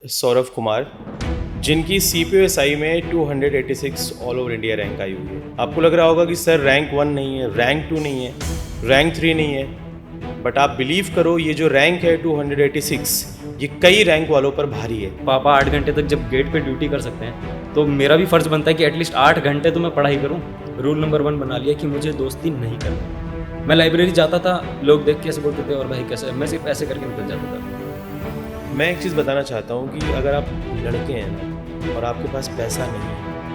सौरभ कुमार, जिनकी सीपीओएसआई में 286 all over India rank आई हुई है। आपको लग रहा होगा कि सर रैंक 1 नहीं है, रैंक 2 नहीं है, रैंक 3 नहीं है, बट आप बिलीव करो ये जो रैंक है 286 ये कई रैंक वालों पर भारी है। पापा 8 घंटे तक जब गेट पे ड्यूटी कर सकते हैं तो मेरा भी फ़र्ज़ बनता है कि एटलीस्ट 8 घंटे तो मैं पढ़ाई करूं। रूल नंबर 1 बना लिया कि मुझे दोस्ती नहीं करनी। मैं लाइब्रेरी जाता था, लोग देख के ऐसे बोलते थे और भाई कैसे, मैं सिर्फ ऐसे करके निकल जाता था। मैं एक चीज़ बताना चाहता हूँ कि अगर आप लड़के हैं ना और आपके पास पैसा नहीं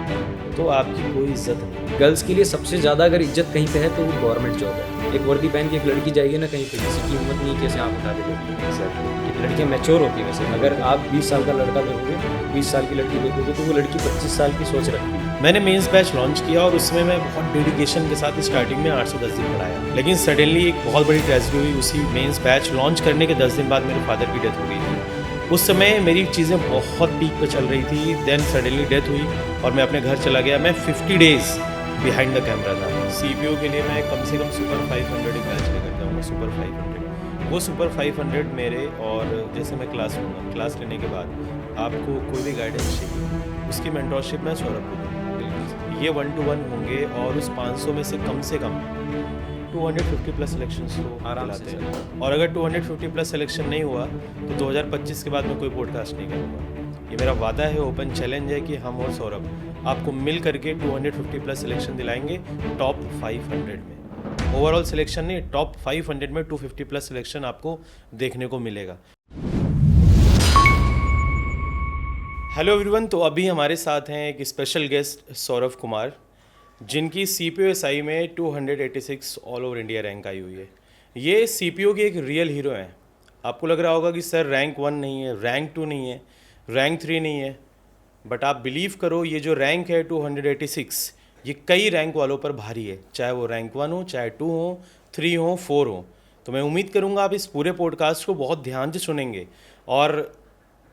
है तो आपकी कोई इज्जत नहीं। गर्ल्स के लिए सबसे ज़्यादा अगर इज्जत कहीं पे है तो वो गवर्नमेंट जॉब है। एक वर्दी पहन के एक लड़की जाएगी ना कहीं पे, किसी की हिम्मत नहीं कि ऐसे आँख उठा दे। लड़कियाँ मैच्योर होती है वैसे। अगर आप 20 साल का लड़का देखोगे, 20 साल की लड़की देखोगे तो वो लड़की 25 साल की सोच रखती है। मैंने मेंस बैच लॉन्च किया और उसमें मैं बहुत डेडिकेशन के साथ स्टार्टिंग में 8 से 10 दिन पढ़ाया, लेकिन सडनली एक बहुत बड़ी ट्रेजेडी हुई। उसी मेंस बैच लॉन्च करने के 10 दिन बाद मेरे फादर की डेथ हो गई थी। उस समय मेरी चीज़ें बहुत पीक पे चल रही थी, देन सडनली डेथ हुई और मैं अपने घर चला गया। मैं 50 डेज बिहाइंड द कैमरा था। सीपीओ के लिए मैं कम से कम सुपर 500 एक बैच ले करता हूँ, सुपर 500। वो सुपर 500 मेरे, और जैसे मैं क्लास लूँगा, क्लास लेने के बाद आपको कोई भी गाइडेंस चाहिए उसकी मेंटरशिप मैं सौरभ को दूँगा। ये 1 to 1 होंगे और उस 500 में से कम 250 प्लस सिलेक्शंस तो आराम दिलाते से हैं। और अगर 250 प्लस सिलेक्शन नहीं हुआ तो 2025 के बाद मैं कोई पॉडकास्ट नहीं करूँगा। ये मेरा वादा है, ओपन चैलेंज है कि हम और सौरभ आपको मिल करके 250 प्लस सिलेक्शन दिलाएंगे टॉप 500 में। ओवरऑल सिलेक्शन नहीं, टॉप 500 में 250 प्लस सिलेक्शन आपको देखने को मिलेगा। हेलो एवरीवन, तो अभी हमारे साथ हैं एक स्पेशल गेस्ट सौरभ कुमार, जिनकी सीपीओएसआई में 286 ऑल ओवर इंडिया रैंक आई हुई है। ये सीपीओ के एक रियल हीरो हैं। आपको लग रहा होगा कि सर रैंक 1 नहीं है, रैंक 2 नहीं है, रैंक 3 नहीं है, बट आप बिलीव करो ये जो रैंक है 286 ये कई रैंक वालों पर भारी है, चाहे वो रैंक 1 हो, चाहे 2 हो, 3 हो, 4 हो। तो मैं उम्मीद करूँगा आप इस पूरे पॉडकास्ट को बहुत ध्यान से सुनेंगे और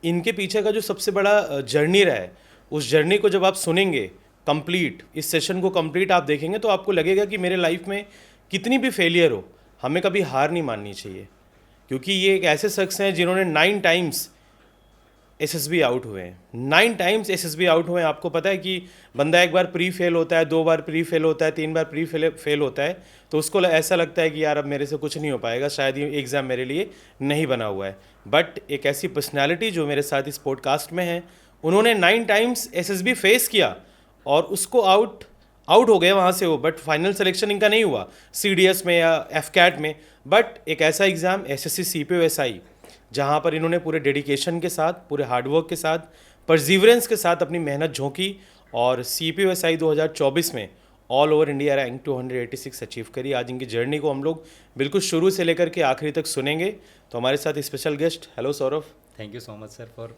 इनके पीछे का जो सबसे बड़ा जर्नी रहा है उस जर्नी को जब आप सुनेंगे कंप्लीट, इस सेशन को कंप्लीट आप देखेंगे तो आपको लगेगा कि मेरे लाइफ में कितनी भी फेलियर हो हमें कभी हार नहीं माननी चाहिए, क्योंकि ये एक ऐसे शख्स हैं जिन्होंने 9 टाइम्स एसएसबी आउट हुए हैं। 9 टाइम्स एसएसबी आउट हुए हैं। आपको पता है कि बंदा एक बार प्री फेल होता है, 2 बार प्री फेल होता है, 3 बार प्री फेल होता है तो उसको ऐसा लगता है कि यार अब मेरे से कुछ नहीं हो पाएगा, शायद ये एग्ज़ाम मेरे लिए नहीं बना हुआ है। बट एक ऐसी पर्सनैलिटी जो मेरे साथ इस पॉडकास्ट में है, उन्होंने 9 टाइम्स एसएसबी फेस किया और उसको आउट हो गए वहाँ से वो, बट फाइनल सिलेक्शन इनका नहीं हुआ सीडीएस में या एफकैट में। बट एक ऐसा एग्ज़ाम एसएससी सीपीओएसआई जहाँ पर इन्होंने पूरे डेडिकेशन के साथ, पूरे हार्डवर्क के साथ, परजीवरेंस के साथ अपनी मेहनत झोंकी और सीपीओएसआई 2024 में all over India rank 286 achieve करी। आज इनकी जर्नी को हम लोग बिल्कुल शुरू से लेकर के आखिरी तक सुनेंगे। तो हमारे साथ special guest, hello Saurabh. Thank you so much sir for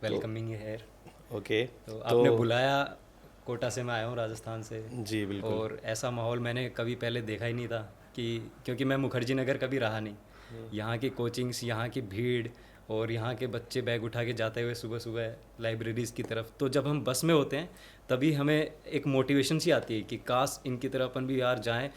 welcoming here. Okay, तो आपने बुलाया, कोटा से मैं आया हूँ राजस्थान से। जी बिल्कुल। और ऐसा माहौल मैंने कभी पहले देखा ही नहीं था कि, क्योंकि मैं मुखर्जी नगर कभी रहा नहीं। यहाँ की कोचिंग्स, यहाँ की भीड़ और यहाँ के बच्चे बैग उठा के जाते हुए सुबह सुबह लाइब्रेरीज़ की तरफ, तो जब हम बस में होते हैं तभी हमें एक मोटिवेशन सी आती है कि काश इनकी तरफ अपन भी यार जाएं।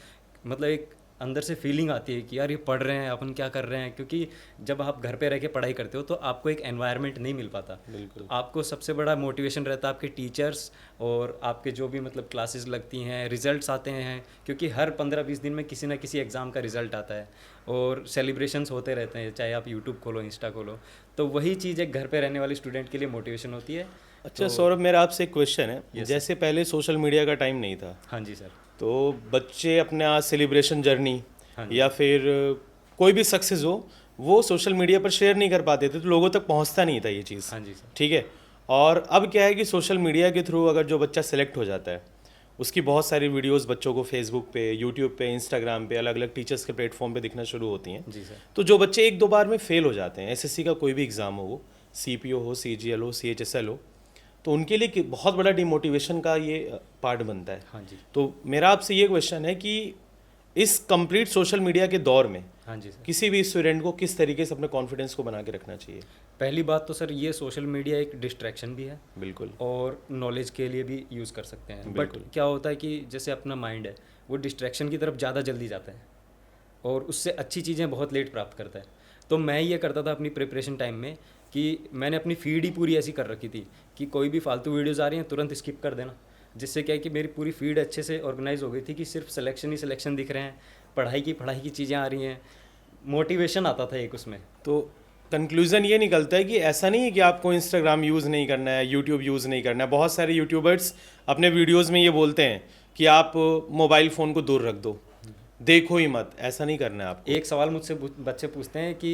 मतलब एक अंदर से फीलिंग आती है कि यार ये पढ़ रहे हैं, अपन क्या कर रहे हैं। क्योंकि जब आप घर पे रह के पढ़ाई करते हो तो आपको एक एनवायरनमेंट नहीं मिल पाता। बिल्कुल। तो आपको सबसे बड़ा मोटिवेशन रहता है आपके टीचर्स और आपके जो भी मतलब क्लासेस लगती हैं, रिजल्ट्स आते हैं, क्योंकि हर 15-20 दिन में किसी ना किसी एग्ज़ाम का रिज़ल्ट आता है और सेलिब्रेशंस होते रहते हैं, चाहे आप यूट्यूब खोलो, इंस्टा खोलो। तो वही चीज़ एक घर पे रहने वाले स्टूडेंट के लिए मोटिवेशन होती है। अच्छा सौरभ, मेरा आपसे एक क्वेश्चन है। जैसे पहले सोशल मीडिया का टाइम नहीं था, हाँ जी सर। तो बच्चे अपना सेलिब्रेशन जर्नी हाँ जी। या फिर कोई भी सक्सेस हो वो सोशल मीडिया पर शेयर नहीं कर पाते थे, तो लोगों तक पहुंचता नहीं था ये चीज़। हाँ जी सर। ठीक है। और अब क्या है कि सोशल मीडिया के थ्रू अगर जो बच्चा सेलेक्ट हो जाता है उसकी बहुत सारी वीडियोस बच्चों को फेसबुक पे, यूट्यूब पे, इंस्टाग्राम पे, अलग अलग टीचर्स के प्लेटफॉर्म पे दिखना शुरू होती हैं। जी सर। तो जो बच्चे 1-2 बार में फेल हो जाते हैं, एसएससी का कोई भी एग्ज़ाम हो, वो सीपीओ हो, सीजीएल हो, सीएचएसएल हो, तो उनके लिए बहुत बड़ा डिमोटिवेशन का ये पार्ट बनता है। हाँ जी। तो मेरा आपसे ये क्वेश्चन है कि इस कंप्लीट सोशल मीडिया के दौर में हाँ जी सर। किसी भी स्टूडेंट को किस तरीके से अपने कॉन्फिडेंस को बना के रखना चाहिए? पहली बात तो सर ये सोशल मीडिया एक डिस्ट्रैक्शन भी है, बिल्कुल। और नॉलेज के लिए भी यूज़ कर सकते हैं। बट बिल्कुल। क्या होता है कि जैसे अपना माइंड है वो डिस्ट्रैक्शन की तरफ ज़्यादा जल्दी जाता है और उससे अच्छी चीज़ें बहुत लेट प्राप्त करता है। तो मैं ये करता था अपनी प्रिपरेशन टाइम में कि मैंने अपनी फीड ही पूरी ऐसी कर रखी थी कि कोई भी फालतू वीडियोज़ आ रही हैं तुरंत स्किप कर देना, जिससे क्या है कि मेरी पूरी फीड अच्छे से ऑर्गेनाइज हो गई थी कि सिर्फ सिलेक्शन ही सिलेक्शन दिख रहे हैं, पढ़ाई की चीज़ें आ रही हैं, मोटिवेशन आता था एक उसमें। तो कंक्लूज़न ये निकलता है कि ऐसा नहीं है कि आपको इंस्टाग्राम यूज़ नहीं करना है, यूट्यूब यूज़ नहीं करना है। बहुत सारे यूट्यूबर्स अपने वीडियोस में ये बोलते हैं कि आप मोबाइल फ़ोन को दूर रख दो, देखो ही मत, ऐसा नहीं करना है आपको। एक सवाल मुझसे बच्चे पूछते हैं कि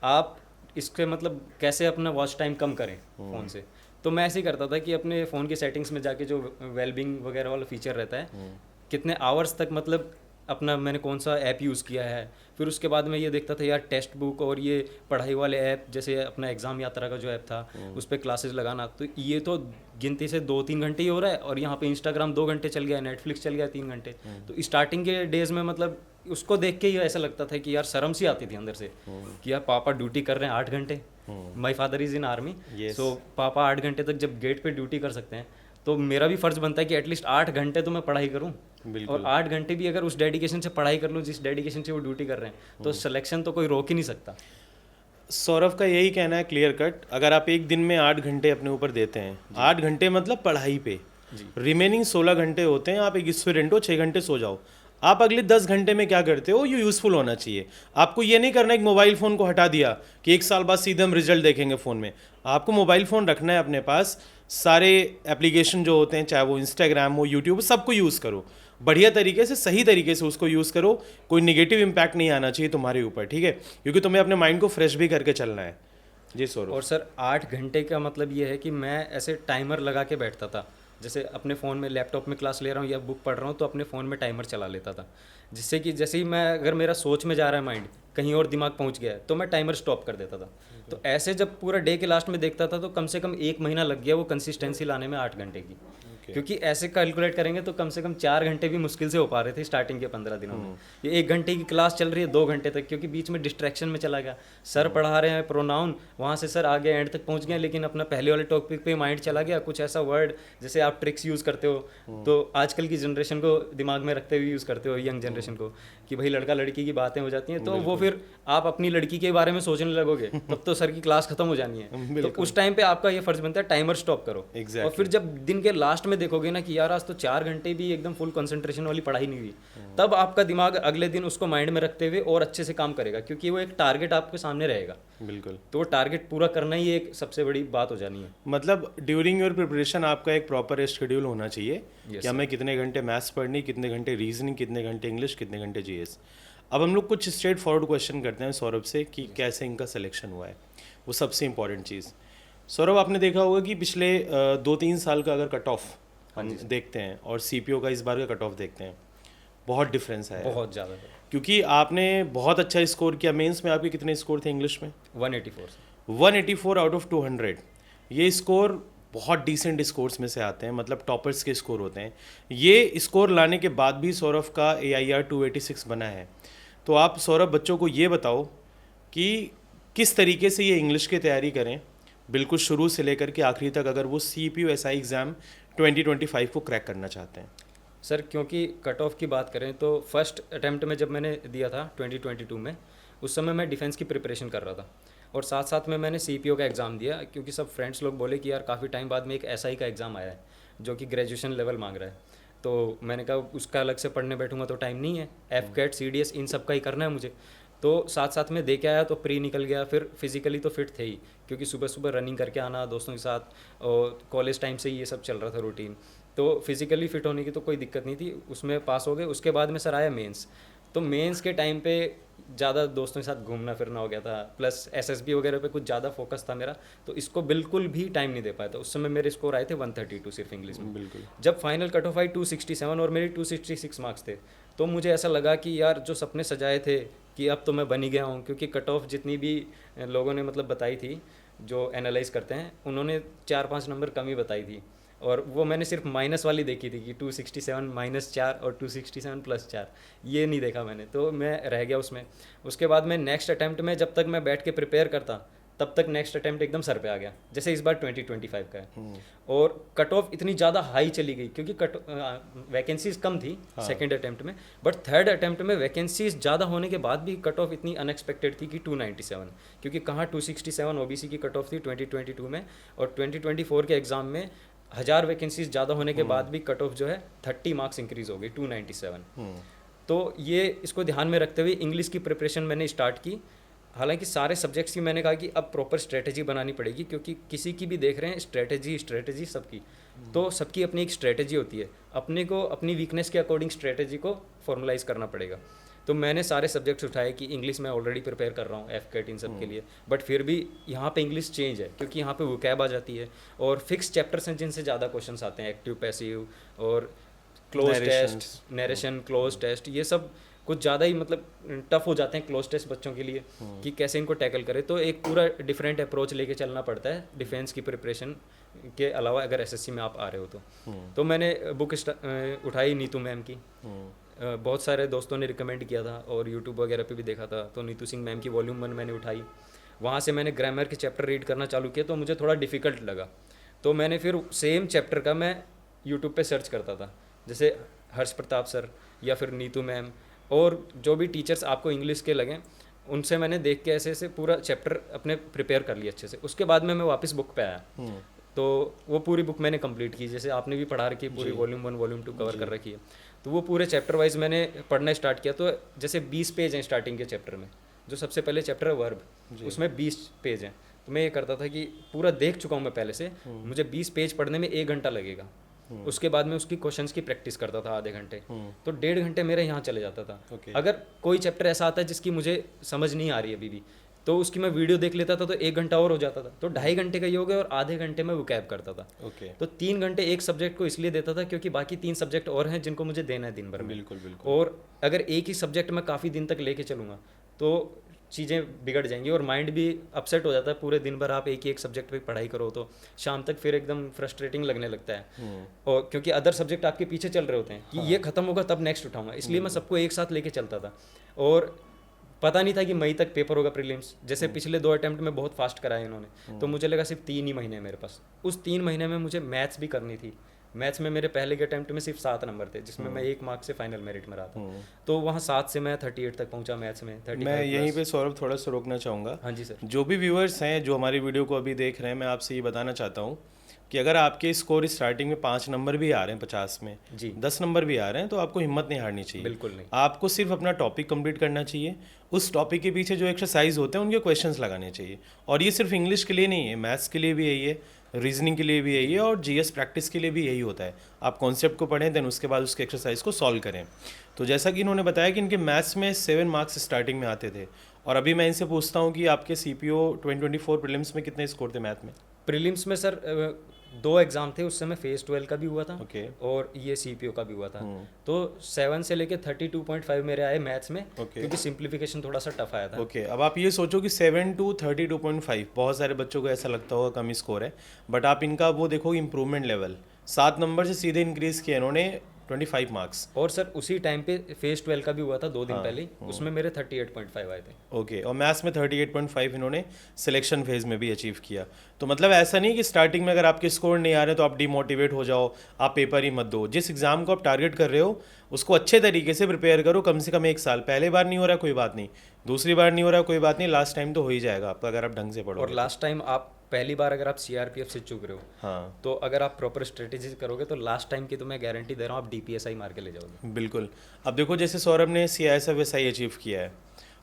आप इसके मतलब कैसे अपना वॉच टाइम कम करें फ़ोन से। तो मैं ऐसे ही करता था कि अपने फ़ोन की सेटिंग्स में जाके जो वेलबींग वगैरह वाला फीचर रहता है, कितने आवर्स तक मतलब अपना मैंने कौन सा ऐप यूज़ किया है, फिर उसके बाद मैं ये देखता था यार टेक्स्ट बुक और ये पढ़ाई वाले ऐप, जैसे अपना एग्ज़ाम यात्रा का जो ऐप था उस पर क्लासेस लगाना, तो ये तो गिनती से 2-3 घंटे ही हो रहा है, और यहाँ पे इंस्टाग्राम 2 घंटे चल गया, नेटफ्लिक्स चल गया 3 घंटे। तो स्टार्टिंग के डेज़ में मतलब उसको देख के ही ऐसा लगता था कि यार शर्म सी आती थी अंदर से कि यार पापा ड्यूटी कर रहे हैं 8 घंटे, my father is in army, so पापा 8 घंटे तक जब गेट पे ड्यूटी कर सकते हैं तो मेरा भी फ़र्ज़ बनता है कि एटलीस्ट 8 घंटे तो मैं पढ़ाई करूँ, और 8 घंटे भी अगर उस डेडिकेशन से पढ़ाई कर लूँ जिस डेडिकेशन से वो ड्यूटी कर रहे हैं, तो सिलेक्शन तो कोई रोक ही नहीं सकता। सौरभ का यही कहना है क्लियर कट, अगर आप एक दिन में 8 घंटे अपने ऊपर देते हैं, 8 घंटे मतलब पढ़ाई पे, रिमेनिंग 16 घंटे होते हैं, आप एक स्टूडेंट हो, 6 घंटे सो जाओ। आप अगले 10 घंटे में क्या करते हो ये यूज़फुल होना चाहिए। आपको ये नहीं करना है कि मोबाइल फ़ोन को हटा दिया कि 1 साल बाद सीधे हम रिजल्ट देखेंगे फ़ोन में। आपको मोबाइल फ़ोन रखना है अपने पास, सारे एप्लीकेशन जो होते हैं, चाहे वो इंस्टाग्राम हो, यूट्यूब, सबको यूज़ करो बढ़िया तरीके से, सही तरीके से उसको यूज़ करो। कोई निगेटिव इम्पैक्ट नहीं आना चाहिए तुम्हारे ऊपर, ठीक है, क्योंकि तुम्हें अपने माइंड को फ्रेश भी करके चलना है। जी सौरभ। और सर 8 घंटे का मतलब ये है कि मैं ऐसे टाइमर लगा के बैठता था, जैसे अपने फ़ोन में लैपटॉप में क्लास ले रहा हूँ या बुक पढ़ रहा हूँ तो अपने फ़ोन में टाइमर चला लेता था, जिससे कि जैसे ही मैं अगर मेरा सोच में जा रहा है माइंड, कहीं और दिमाग पहुँच गया है, तो मैं टाइमर स्टॉप कर देता था। तो ऐसे जब पूरा डे के लास्ट में देखता था तो कम से कम 1 महीना लग गया वो कंसिस्टेंसी लाने में 8 घंटे की, क्योंकि ऐसे कैलकुलेट करेंगे तो कम से कम 4 घंटे भी मुश्किल से हो पा रहे थे स्टार्टिंग के 15 दिनों में। ये 1 घंटे की क्लास चल रही है 2 घंटे तक, क्योंकि बीच में डिस्ट्रैक्शन में चला गया, सर पढ़ा रहे हैं प्रोनाउन, वहाँ से सर आगे एंड तक पहुँच गए, लेकिन अपना पहले वाले टॉपिक पे माइंड चला गया, कुछ ऐसा वर्ड जैसे आप ट्रिक्स यूज़ करते हो तो आजकल की जनरेशन को दिमाग में रखते हुए यूज़ करते हो, यंग जनरेशन को, कि भाई लड़का लड़की की बातें हो जाती हैं, तो वो फिर आप अपनी लड़की के बारे में सोचने लगोगे तब तो सर की क्लास खत्म हो जानी है। तो उस टाइम पे आपका ये फर्ज बनता है टाइमर स्टॉप करो। और फिर जब दिन के लास्ट में देखोगे ना कि यार आज तो 4 घंटे भी एकदम फुल कंसंट्रेशन वाली पढ़ाई नहीं हुई, तब आपका दिमाग अगले दिन उसको माइंड में रखते हुए और अच्छे से काम करेगा, क्योंकि वो एक टारगेट आपके सामने रहेगा। बिल्कुल। तो वो टारगेट पूरा करना ही एक सबसे बड़ी बात हो जानी है। मतलब ड्यूरिंग योर प्रिपरेशन आपका एक प्रॉपर शेड्यूल होना चाहिए कि हमें कितने घंटे मैथ्स पढ़नी, कितने घंटे रीजनिंग, कितने घंटे इंग्लिश, कितने घंटे जीएस। अब हम लोग कुछ स्ट्रेट फॉरवर्ड क्वेश्चन करते हैं सौरभ से कि कैसे इनका सिलेक्शन हुआ है, वो सबसे इंपॉर्टेंट चीज़। सौरभ, आपने देखा होगा कि पिछले 2-3 साल का अगर कट ऑफ हम देखते हैं और सीपीओ का इस बार का कट ऑफ देखते हैं, बहुत डिफरेंस है, बहुत ज़्यादा। क्योंकि आपने बहुत अच्छा स्कोर किया। मेंस में आपके कितने स्कोर थे इंग्लिश में? 184 आउट ऑफ 200। ये स्कोर बहुत डिसेंट स्कोर्स में से आते हैं, मतलब टॉपर्स के स्कोर होते हैं। ये स्कोर लाने के बाद भी सौरभ का AIR 286 बना है। तो आप सौरभ बच्चों को ये बताओ कि किस तरीके से ये इंग्लिश की तैयारी करें, बिल्कुल शुरू से लेकर के आखिरी तक, अगर वो CPO SI एग्ज़ाम 2025 को क्रैक करना चाहते हैं। सर क्योंकि कट ऑफ की बात करें तो फर्स्ट अटैम्प्ट में जब मैंने दिया था 2022 में, उस समय मैं डिफेंस की प्रिपरेशन कर रहा था और साथ साथ में मैंने CPO का एग्ज़ाम दिया, क्योंकि सब फ्रेंड्स लोग बोले कि यार काफ़ी टाइम बाद में एक SI का एग्ज़ाम आया है जो कि ग्रेजुएशन लेवल मांग रहा है। तो मैंने कहा उसका अलग से पढ़ने बैठूंगा तो टाइम नहीं है, FCAT CDS इन सब का ही करना है मुझे। तो साथ साथ में दे के आया तो प्री निकल गया, फिर फिजिकली तो फिट थे ही, क्योंकि सुबह सुबह रनिंग करके आना दोस्तों के साथ, और कॉलेज टाइम से ही ये सब चल रहा था रूटीन, तो फिजिकली फिट होने की तो कोई दिक्कत नहीं थी, उसमें पास हो गए। उसके बाद में सर आया मेंस, तो मेंस के टाइम पे ज़्यादा दोस्तों के साथ घूमना फिरना हो गया था, प्लस SSB वगैरह पे कुछ ज़्यादा फोकस था मेरा, तो इसको बिल्कुल भी टाइम नहीं दे पाया था। उस समय मेरे स्कोर आए थे 132 सिर्फ इंग्लिश में। बिल्कुल। जब फाइनल कट ऑफ आई 267 और मेरी 266 मार्क्स थे, तो मुझे ऐसा लगा कि यार जो सपने सजाए थे कि अब तो मैं बन ही गया हूँ, क्योंकि कट ऑफ जितनी भी लोगों ने मतलब बताई थी, जो एनालाइज करते हैं, उन्होंने 4-5 नंबर कम ही बताई थी, और वो मैंने सिर्फ माइनस वाली देखी थी कि 267 -4 और 267 +4, ये नहीं देखा मैंने, तो मैं रह गया उसमें। उसके बाद में नेक्स्ट अटैम्प्ट में जब तक मैं बैठ के प्रिपेयर करता, तब तक नेक्स्ट अटेम्प्ट एकदम सर पे आ गया, जैसे इस बार 2025 का है। और कट ऑफ इतनी ज़्यादा हाई चली गई क्योंकि वैकेंसीज कम थी सेकंड अटेम्प्ट में, बट थर्ड अटेम्प्ट में वैकेंसीज ज़्यादा होने के बाद भी कट ऑफ इतनी अनएक्सपेक्टेड थी कि 297, क्योंकि कहाँ 267 ओबीसी की कट ऑफ थी 2022 में, और 2024 के एग्ज़ाम में 1000 वैकेंसीज ज़्यादा होने के बाद भी कट ऑफ जो है 30 मार्क्स इंक्रीज़ हो गई 297। तो ये इसको ध्यान में रखते हुए इंग्लिश की प्रिपरेशन मैंने स्टार्ट की। हालांकि सारे सब्जेक्ट्स की मैंने कहा कि अब प्रॉपर स्ट्रेटजी बनानी पड़ेगी, क्योंकि किसी की भी देख रहे हैं स्ट्रेटजी सबकी, तो सबकी अपनी एक स्ट्रेटजी होती है, अपने को अपनी वीकनेस के अकॉर्डिंग स्ट्रेटजी को फॉर्मलाइज करना पड़ेगा। तो मैंने सारे सब्जेक्ट्स उठाए कि इंग्लिश में ऑलरेडी प्रिपेयर कर रहा हूँ एफकेट इन सब के लिए, बट फिर भी यहाँ पे इंग्लिश चेंज है क्योंकि यहाँ पे वोकैब आ जाती है और फिक्स चैप्टर्स हैं जिनसे ज़्यादा क्वेश्चंस आते हैं, एक्टिव पैसिव और cloze test, narration, cloze test, ये सब कुछ ज़्यादा ही मतलब टफ हो जाते हैं क्लोज टेस्ट बच्चों के लिए कि कैसे इनको टैकल करें। तो एक पूरा डिफरेंट अप्रोच लेके चलना पड़ता है डिफेंस की प्रिपरेशन के अलावा, अगर एसएससी में आप आ रहे हो तो मैंने बुक उठाई नीतू मैम की, बहुत सारे दोस्तों ने रिकमेंड किया था और यूट्यूब वगैरह पे भी देखा था, तो नीतू सिंह मैम की वॉल्यूम 1 मैंने उठाई। वहाँ से मैंने ग्रामर के चैप्टर रीड करना चालू किया, तो मुझे थोड़ा डिफ़िकल्ट लगा, तो मैंने फिर सेम चैप्टर का मैं यूट्यूब पे सर्च करता था, जैसे हर्ष प्रताप सर या फिर नीतू मैम और जो भी टीचर्स आपको इंग्लिश के लगें, उनसे मैंने देख के ऐसे ऐसे पूरा चैप्टर अपने प्रिपेयर कर लिया अच्छे से। उसके बाद में मैं वापस बुक पे आया, तो वो पूरी बुक मैंने कंप्लीट की, जैसे आपने भी पढ़ा रखी है, पूरी वॉल्यूम 1 वॉल्यूम 2 कवर कर रखी है, तो वो पूरे चैप्टर वाइज मैंने पढ़ना स्टार्ट किया। तो जैसे 20 पेज हैं स्टार्टिंग के चैप्टर में, जो सबसे पहले चैप्टर है वर्ब, उसमें 20 पेज हैं, तो मैं ये करता था कि पूरा देख चुका हूँ मैं पहले से, मुझे 20 पेज पढ़ने में 1 घंटा लगेगा। उसके बाद में उसकी क्वेश्चंस की प्रैक्टिस करता था आधे घंटे, तो 1.5 घंटे मेरे यहाँ चले जाता था। अगर कोई चैप्टर ऐसा आता है जिसकी मुझे समझ नहीं आ रही है अभी भी, तो उसकी मैं वीडियो देख लेता था, तो 1 घंटा और हो जाता था, तो 2.5 घंटे का योग है और आधे घंटे में वोकैब करता था। तो 3 घंटे एक सब्जेक्ट को इसलिए देता था क्योंकि बाकी 3 सब्जेक्ट और हैं जिनको मुझे देना है दिन भर में। बिल्कुल। और अगर एक ही सब्जेक्ट मैं काफ़ी दिन तक लेके चलूँगा तो चीज़ें बिगड़ जाएंगी और माइंड भी अपसेट हो जाता है। पूरे दिन भर आप एक ही एक सब्जेक्ट पे पढ़ाई करो तो शाम तक फिर एकदम फ्रस्ट्रेटिंग लगने लगता है, और क्योंकि अदर सब्जेक्ट आपके पीछे चल रहे होते हैं कि ये खत्म होगा तब नेक्स्ट उठाऊंगा, इसलिए मैं सबको एक साथ लेके चलता था। और पता नहीं था कि मई तक पेपर होगा प्रीलिम्स, जैसे पिछले 2 अटेम्प्ट में बहुत फास्ट कराए इन्होंने, तो मुझे लगा सिर्फ 3 ही महीने मेरे पास। उस 3 महीने में मुझे मैथ्स भी करनी थी। मैथ्स में मेरे पहले के अटेम्प्ट में सिर्फ 7 नंबर थे, जिसमें मैं 1 मार्क से फाइनल मेरिट में रहा था, तो वहाँ 7 से मैं 38 तक पहुँचा मैथ्स में। मैं यहीं पे सौरभ थोड़ा सा रोकना चाहूँगा। हाँ जी सर। जो भी व्यूअर्स हैं जो हमारी वीडियो को अभी देख रहे हैं, मैं आपसे ये बताना चाहता हूँ कि अगर आपके स्कोर स्टार्टिंग में 5 नंबर भी आ रहे हैं 50 में जी, 10 नंबर भी आ रहे हैं, तो आपको हिम्मत नहीं हारनी चाहिए। बिल्कुल नहीं। आपको सिर्फ अपना टॉपिक कंप्लीट करना चाहिए, उस टॉपिक के पीछे जो एक्सरसाइज होते हैं उनके क्वेश्चंस लगाने चाहिए। और ये सिर्फ इंग्लिश के लिए नहीं है, मैथ्स के लिए भी यही है, रीजनिंग के लिए भी यही है, और जीएस प्रैक्टिस के लिए भी यही होता है। आप कॉन्सेप्ट को पढ़ें, देन उसके बाद उसके एक्सरसाइज को सॉल्व करें। तो जैसा कि इन्होंने बताया कि इनके मैथ्स में 7 मार्क्स स्टार्टिंग में आते थे, और अभी मैं इनसे पूछता हूँ कि आपके सीपीओ 2024 प्रीलिम्स में कितने स्कोर थे मैथ में? प्रीलिम्स में सर 2 एग्जाम थे उस समय, फेज 12 का भी हुआ था और ये सीपीओ का भी हुआ था। तो 7 से लेके 32.5 मेरे आए मैथ्स में, क्योंकि सिंप्लीफिकेशन थोड़ा सा टफ आया था। अब आप ये सोचो कि 7 to 32.5, बहुत सारे बच्चों को ऐसा लगता होगा कम स्कोर है, बट आप इनका वो देखो इंप्रूवमेंट लेवल 7 नंबर से सीधे इंक्रीज किया इन्होंने 25 मार्क्स। और सर उसी टाइम पे फेज 12 का भी हुआ था 2 दिन पहले, उसमें मेरे 38.5 आए थे। और मैथ्स में 38.5 इन्होंने सिलेक्शन फेज में भी अचीव किया। तो मतलब ऐसा नहीं कि स्टार्टिंग में अगर आपके स्कोर नहीं आ रहे तो आप डिमोटिवेट हो जाओ, आप पेपर ही मत दो। जिस एग्जाम को आप टारगेट कर रहे हो उसको अच्छे तरीके से प्रिपेयर करो, कम से कम 1 साल। पहले बार नहीं हो रहा कोई बात नहीं, दूसरी बार नहीं हो रहा कोई बात नहीं, लास्ट टाइम तो हो ही जाएगा आपका अगर आप ढंग से पढ़ो। और लास्ट टाइम आप पहली बार अगर आप सीआरपीएफ से चूक रहे हो, हाँ, तो अगर आप प्रॉपर स्ट्रेटेजी करोगे तो लास्ट टाइम की तो मैं गारंटी दे रहा हूँ आप डीपीएसआई मार के ले जाओगे। बिल्कुल। अब देखो जैसे सौरभ ने CISF-SI अचीव किया है,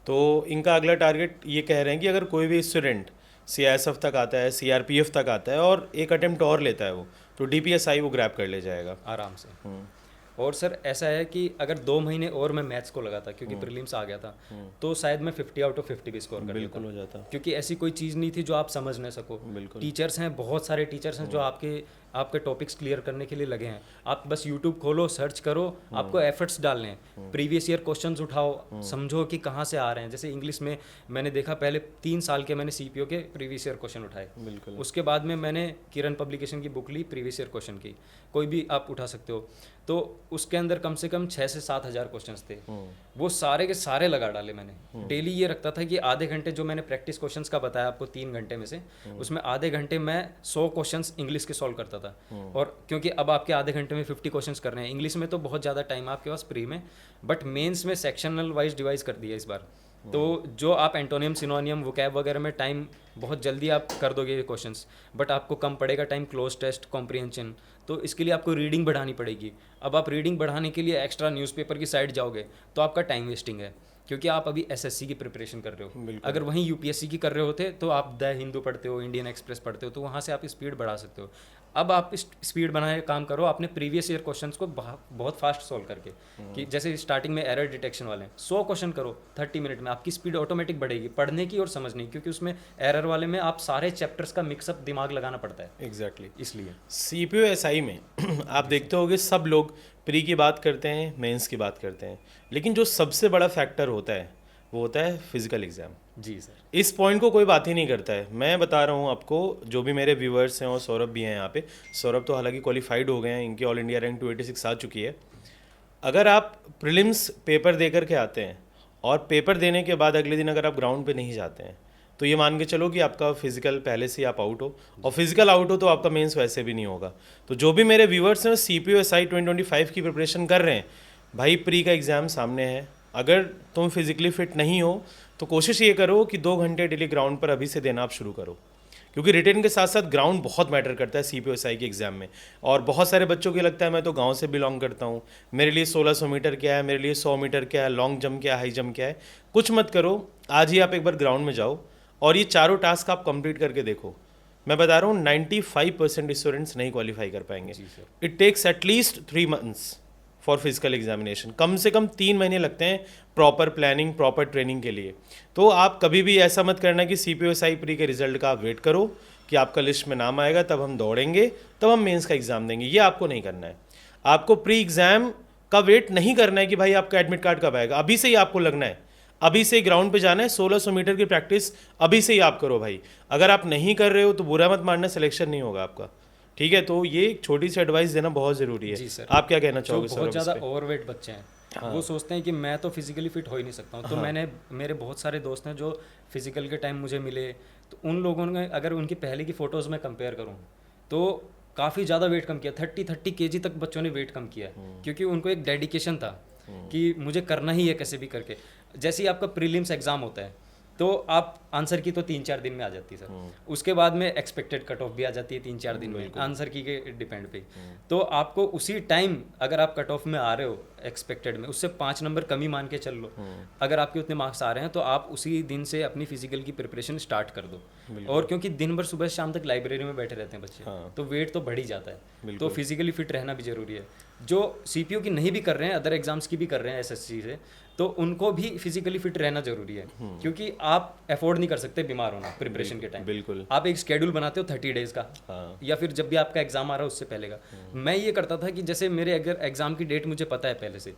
तो इनका अगला टारगेट ये कह रहे हैं कि अगर कोई भी स्टूडेंट CISF तक आता है, CRPF तक आता है और एक अटेम्प्ट और लेता है वो, तो DPSI वो ग्रैब कर ले जाएगा आराम से। और सर ऐसा है कि अगर 2 महीने और मैं मैथ्स को लगाता, क्योंकि प्रीलिम्स आ गया था, तो शायद मैं 50 आउट ऑफ 50 भी स्कोर कर लेता। हो जाता, क्योंकि ऐसी कोई चीज़ नहीं थी जो आप समझ न सको। टीचर्स हैं, बहुत सारे टीचर्स हैं जो आपके टॉपिक्स क्लियर करने के लिए लगे हैं। आप बस यूट्यूब खोलो, सर्च करो, आपको एफर्ट्स डालने हैं, प्रीवियस ईयर क्वेश्चंस उठाओ, समझो कि कहाँ से आ रहे हैं। जैसे इंग्लिश में मैंने देखा, पहले 3 साल के मैंने सीपीओ के प्रीवियस ईयर क्वेश्चन उठाए। उसके बाद में मैंने किरण पब्लिकेशन की बुक ली प्रीवियस ईयर क्वेश्चन की, कोई भी आप उठा सकते हो। तो उसके अंदर कम से कम 6 से 7 हज़ार क्वेश्चंस थे। वो सारे के सारे लगा डाले मैंने। डेली ये रखता था कि आधे घंटे जो मैंने प्रैक्टिस क्वेश्चंस का बताया आपको 3 घंटे में से, उसमें आधे घंटे मैं 100 क्वेश्चंस इंग्लिश के सॉल्व करता था। और क्योंकि अब आपके आधे घंटे में 50 क्वेश्चंस करने हैं, इंग्लिश में तो बहुत ज़्यादा टाइम है आपके पास प्री में, बट मेंस में सेक्शनल वाइज डिवाइज कर दिया इस बार। तो जो आप एंटोनियम सिनोनियम वोकैब वगैरह में टाइम बहुत जल्दी आप कर दोगे ये क्वेश्चंस, बट आपको कम पड़ेगा टाइम क्लोज टेस्ट कॉम्प्रिहेंशन। तो इसके लिए आपको रीडिंग बढ़ानी पड़ेगी। अब आप रीडिंग बढ़ाने के लिए एक्स्ट्रा न्यूज़पेपर की साइड जाओगे तो आपका टाइम वेस्टिंग है, क्योंकि आप अभी एसएससी की प्रिपरेशन कर रहे हो। अगर वहीं यूपीएससी की कर रहे होते तो आप द हिंदू पढ़ते हो, इंडियन एक्सप्रेस पढ़ते हो, तो वहाँ से आप स्पीड बढ़ा सकते हो। अब आप स्पीड बनाए काम करो अपने प्रीवियस ईयर क्वेश्चंस को बहुत फास्ट सॉल्व करके, कि जैसे स्टार्टिंग में एरर डिटेक्शन वाले 100 क्वेश्चन करो 30 मिनट में, आपकी स्पीड ऑटोमेटिक बढ़ेगी पढ़ने की और समझने की, क्योंकि उसमें एरर वाले में आप सारे चैप्टर्स का मिक्सअप दिमाग लगाना पड़ता है। एग्जैक्टली इसलिए सीपीयू एसआई में आप देखते होगे सब लोग प्री की बात करते हैं, मेंस की बात करते हैं, लेकिन जो सबसे बड़ा फैक्टर होता है वो होता है फिजिकल एग्ज़ाम। जी सर। इस पॉइंट को कोई बात ही नहीं करता है। मैं बता रहा हूँ आपको, जो भी मेरे व्यूअर्स हैं और सौरभ भी हैं यहाँ पे, सौरभ तो हालांकि क्वालिफाइड हो गए हैं, इनकी ऑल इंडिया रैंक 286 आ चुकी है। अगर आप प्रीलिम्स पेपर दे करके आते हैं और पेपर देने के बाद अगले दिन अगर आप ग्राउंड पे नहीं जाते हैं तो ये मान के चलो कि आपका फिजिकल पहले से ही आप आउट हो, और फिजिकल आउट हो तो आपका मेंस वैसे भी नहीं होगा। तो जो भी मेरे व्यूअर्स हैं सीपीयू एसआई 2025 की प्रिपरेशन कर रहे हैं, भाई प्री का एग्ज़ाम सामने है। अगर तुम फिजिकली फिट नहीं हो तो कोशिश ये करो कि 2 घंटे डेली ग्राउंड पर अभी से देना आप शुरू करो, क्योंकि रिटेन के साथ साथ ग्राउंड बहुत मैटर करता है सीपीयू एसआई के एग्ज़ाम में। और बहुत सारे बच्चों को लगता है मैं तो गांव से बिलोंग करता हूँ, मेरे लिए 1600 मीटर क्या है, मेरे लिए 100 मीटर क्या है, लॉन्ग जंप क्या है, हाई जंप क्या है। कुछ मत करो, आज ही आप एक बार ग्राउंड में जाओ और ये चारों टास्क आप कंप्लीट करके देखो। मैं बता रहा हूँ 95% स्टूडेंट्स नहीं क्वालिफाई कर पाएंगे। It takes at least 3 months for physical examination. कम से कम 3 महीने लगते हैं प्रॉपर प्लानिंग, प्रॉपर ट्रेनिंग के लिए। तो आप कभी भी ऐसा मत करना कि सीपीयू एसआई प्री के रिजल्ट का आप वेट करो कि आपका लिस्ट में नाम आएगा तब हम दौड़ेंगे, तब हम मेंस का एग्ज़ाम देंगे। ये आपको नहीं करना है। आपको प्री एग्ज़ाम का वेट नहीं करना है कि भाई आपका एडमिट कार्ड कब आएगा। अभी से ही आपको लगना है, अभी से ही ग्राउंड पे जाना है। 1600 मीटर की प्रैक्टिस अभी से ही आप करो भाई। अगर आप नहीं कर रहे हो तो बुरा मत मानना, सिलेक्शन नहीं होगा आपका, ठीक है। तो ये एक छोटी सी एडवाइस देना बहुत ज़रूरी है। जी सर। आप क्या कहना चाहोगे? जो बहुत ज़्यादा ओवरवेट बच्चे हैं, वो सोचते हैं कि मैं तो फिजिकली फिट हो ही नहीं सकता हूँ। तो मेरे बहुत सारे दोस्त हैं जो फिजिकल के टाइम मुझे मिले, तो उन लोगों ने अगर उनकी पहले की फ़ोटोज़ में कंपेयर करूँ तो काफ़ी ज़्यादा वेट कम किया। 30 kg तक बच्चों ने वेट कम किया, क्योंकि उनको एक डेडिकेशन था कि मुझे करना ही है कैसे भी करके। जैसे ही आपका प्रीलिम्स एग्ज़ाम होता है तो आप आंसर की तो 3-4 दिन में आ जाती है सर। उसके बाद में एक्सपेक्टेड कट ऑफ भी आ जाती है 3-4 दिन में, आंसर की के डिपेंड पे। तो आपको उसी टाइम अगर आप कट ऑफ में आ रहे हो एक्सपेक्टेड में, उससे 5 नंबर कमी मान के चल लो। अगर आपके उतने मार्क्स आ रहे हैं तो आप उसी दिन से अपनी फिजिकल की प्रिपरेशन स्टार्ट कर दो। और क्योंकि दिन भर सुबह शाम तक लाइब्रेरी में बैठे रहते हैं बच्चे, तो वेट तो बढ़ ही जाता है। तो फिजिकली फिट रहना भी जरूरी है। जो सीपीयू की नहीं भी कर रहे हैं, अदर एग्जाम्स की भी कर रहे हैं एसएससी से, तो उनको भी फिजिकली फिट रहना जरूरी है, क्योंकि आप अफोर्ड नहीं कर सकते बीमार होना प्रिपरेशन के टाइम। बिल्कुल। आप एक स्केड्यूल बनाते हो 30 डेज का, या फिर जब भी आपका एग्जाम आ रहा है उससे पहले का। मैं ये करता था कि जैसे मेरे अगर एग्जाम की डेट मुझे पता है पहले से,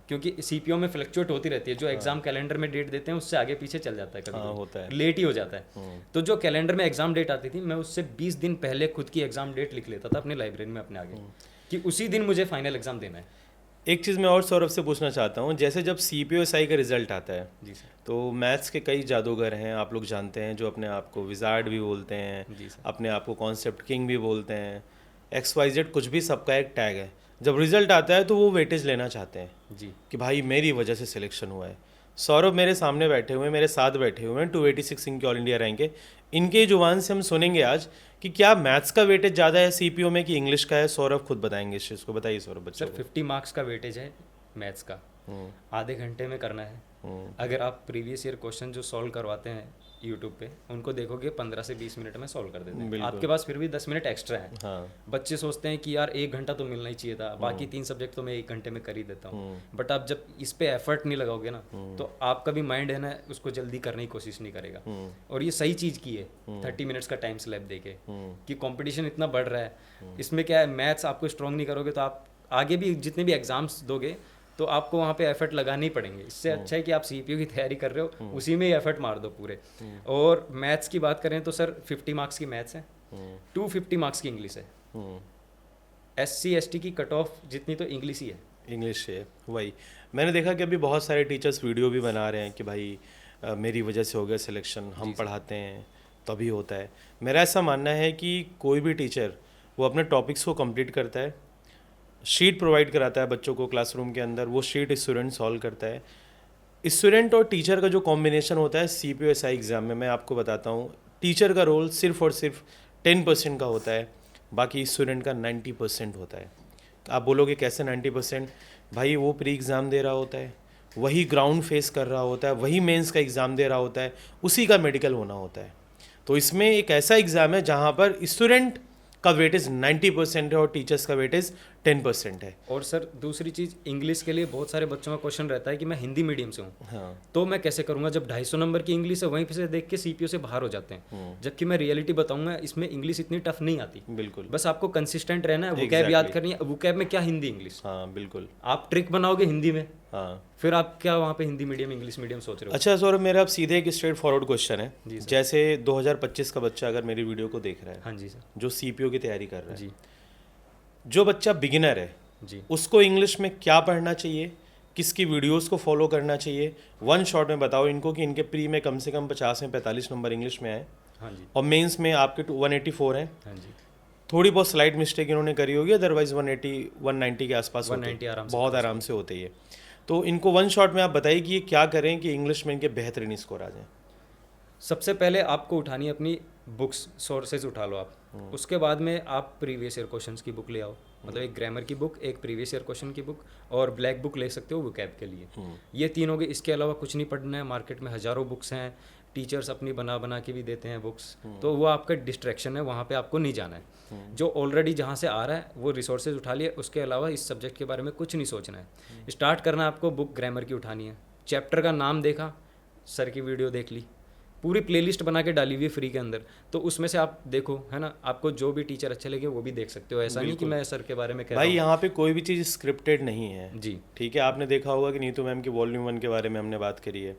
क्योंकि सीपीओ में फ्लक्चुएट होती रहती है, जो एग्जाम कैलेंडर में डेट देते हैं उससे आगे पीछे चल जाता है, कभी होता है, लेट ही हो जाता है। तो जो कैलेंडर में एग्जाम डेट आती थी, मैं उससे 20 दिन पहले खुद की एग्जाम डेट लिख लेता था अपनी लाइब्रेरी में अपने आगे, कि उसी दिन मुझे फाइनल एग्जाम देना है। एक चीज़ मैं और सौरभ से पूछना चाहता हूँ, जैसे जब सीपीयू एसआई का रिजल्ट आता है जी सर, तो मैथ्स के कई जादूगर हैं, आप लोग जानते हैं, जो अपने आप को विजार्ड भी बोलते हैं, जी सर, अपने आप को कॉन्सेप्ट किंग भी बोलते हैं, XYZ कुछ भी, सबका एक टैग है। जब रिजल्ट आता है तो वो वेटेज लेना चाहते हैं जी, कि भाई मेरी वजह से सिलेक्शन हुआ है। सौरभ मेरे सामने बैठे हुए हैं, मेरे साथ बैठे हुए हैं, 286 इनकी ऑल इंडिया रैंक है। इनके जुबान से हम सुनेंगे आज कि क्या मैथ्स का वेटेज ज़्यादा है सीपीयू में कि इंग्लिश का है। सौरभ खुद बताएंगे इस चीज़ को। बताइए सौरभ। बच्चों सर 50 मार्क्स का वेटेज है मैथ्स का, आधे घंटे में करना है। अगर आप प्रीवियस ईयर क्वेश्चन जो सॉल्व करवाते हैं यूट्यूब पे, उनको देखोगे 15 से 20 मिनट में सॉल्व कर देते हैं। आपके पास फिर भी 10 मिनट एक्स्ट्रा है। बच्चे सोचते हैं कि यार 1 घंटा तो मिलना ही चाहिए था, बाकी 3 सब्जेक्ट तो मैं 1 घंटे में कर ही देता हूँ। बट आप जब इस पे एफर्ट नहीं लगाओगे ना, तो आपका भी माइंड है ना, उसको जल्दी करने की कोशिश नहीं करेगा। और ये सही चीज़ की है 30 मिनट्स का टाइम स्लैब देके, कि कंपटीशन इतना बढ़ रहा है। इसमें क्या है, मैथ्स आपको स्ट्रॉन्ग नहीं करोगे तो आप आगे भी जितने भी एग्जाम्स दोगे तो आपको वहाँ पे एफर्ट लगाने ही पड़ेंगे। इससे अच्छा है कि आप सीपीयू की तैयारी कर रहे हो, उसी में ही एफर्ट मार दो पूरे। और मैथ्स की बात करें तो सर 50 मार्क्स की मैथ्स है, 250 मार्क्स की इंग्लिश है। SC ST की कट ऑफ जितनी तो इंग्लिश ही है, इंग्लिश है वही। मैंने देखा कि अभी बहुत सारे टीचर्स वीडियो भी बना रहे हैं कि भाई मेरी वजह से हो गया सिलेक्शन, हम पढ़ाते हैं तभी होता है। मेरा ऐसा मानना है कि कोई भी टीचर वो अपने टॉपिक्स को कंप्लीट करता है, शीट प्रोवाइड कराता है बच्चों को क्लासरूम के अंदर, वो शीट स्टूडेंट सॉल्व करता है। स्टूडेंट और टीचर का जो कॉम्बिनेशन होता है CPO SI एग्ज़ाम में, मैं आपको बताता हूँ, टीचर का रोल सिर्फ और सिर्फ 10% का होता है, बाकी स्टूडेंट का 90% होता है। आप बोलोगे कैसे 90%? भाई वो प्री एग्ज़ाम दे रहा होता है, वही ग्राउंड फेस कर रहा होता है, वही मेंस का एग्ज़ाम दे रहा होता है, उसी का मेडिकल होना होता है। तो इसमें एक ऐसा एग्ज़ाम है जहाँ पर स्टूडेंट का वेटेज 90% है और टीचर्स का वेटेज 10% है। और सर दूसरी चीज़, इंग्लिश के लिए बहुत सारे बच्चों का क्वेश्चन रहता है कि मैं हिंदी मीडियम से हूँ, हाँ, तो मैं कैसे करूँगा जब 250 नंबर की इंग्लिश है, वहीं पे से देख के CPO से बाहर हो जाते हैं। जबकि मैं रियलिटी बताऊँगा, इसमें इंग्लिश इतनी टफ नहीं आती, बिल्कुल। बस आपको कंसिस्टेंट रहना है, वोकैब याद करनी है। वोकैब में क्या, हिंदी इंग्लिश, हाँ बिल्कुल। आप ट्रिक बनाओगे हिंदी में, हाँ फिर आप क्या वहाँ पे हिंदी मीडियम इंग्लिश मीडियम सोच रहे हो। अच्छा सौरभ, मेरा अब सीधे एक स्ट्रेट फॉरवर्ड क्वेश्चन है। जी सर। जैसे 2025 का बच्चा अगर मेरी वीडियो को देख रहा है, हाँ जी सर। जो CPO की तैयारी कर रहा है, जी जो बच्चा बिगिनर है, जी उसको इंग्लिश में क्या पढ़ना चाहिए, किसकी वीडियोस को फॉलो करना चाहिए? वन शॉट में बताओ इनको कि इनके प्री में कम से कम 50 से 45 नंबर इंग्लिश में आए, हाँ जी और मेंस में आपके 184 हैं। हाँ जी। थोड़ी बहुत स्लाइड मिस्टेक इन्होंने करी होगी, अदरवाइज 180 190 के आसपास होते 190 हैं, आराम से बहुत आराम से होते ही है। तो इनको वन शॉट में आप बताइए कि ये क्या करें कि इंग्लिश में इनके बेहतरीन स्कोर आ जाए। सबसे पहले आपको उठानी है अपनी बुक्स, सोर्सेज उठा लो आप। उसके बाद में आप प्रीवियस ईयर क्वेश्चंस की बुक ले आओ, मतलब एक ग्रामर की बुक, एक प्रीवियस ईयर क्वेश्चन की बुक, और ब्लैक बुक ले सकते हो वोकैब के लिए। ये तीन हो गए, इसके अलावा कुछ नहीं पढ़ना है। मार्केट में हज़ारों बुक्स हैं, टीचर्स अपनी बना बना के भी देते हैं बुक्स, तो वो आपका डिस्ट्रैक्शन है, वहाँ पे आपको नहीं जाना है। जो ऑलरेडी जहाँ से आ रहा है वो रिसोर्सेज उठा लिए, उसके अलावा इस सब्जेक्ट के बारे में कुछ नहीं सोचना है। स्टार्ट करना है आपको, बुक ग्रामर की उठानी है, चैप्टर का नाम देखा, सर की वीडियो देख ली, पूरी प्लेलिस्ट बना के डाली हुई है फ्री के अंदर, तो उसमें से आप देखो, है ना, आपको जो भी टीचर अच्छे लगे वो भी देख सकते हो। ऐसा नहीं कि मैं सर के बारे में कह रहा भाई हूँ। यहाँ पे कोई भी चीज़ स्क्रिप्टेड नहीं है। जी ठीक है, आपने देखा होगा कि नीतू मैम की वॉल्यूम 1 के बारे में हमने बात करी है,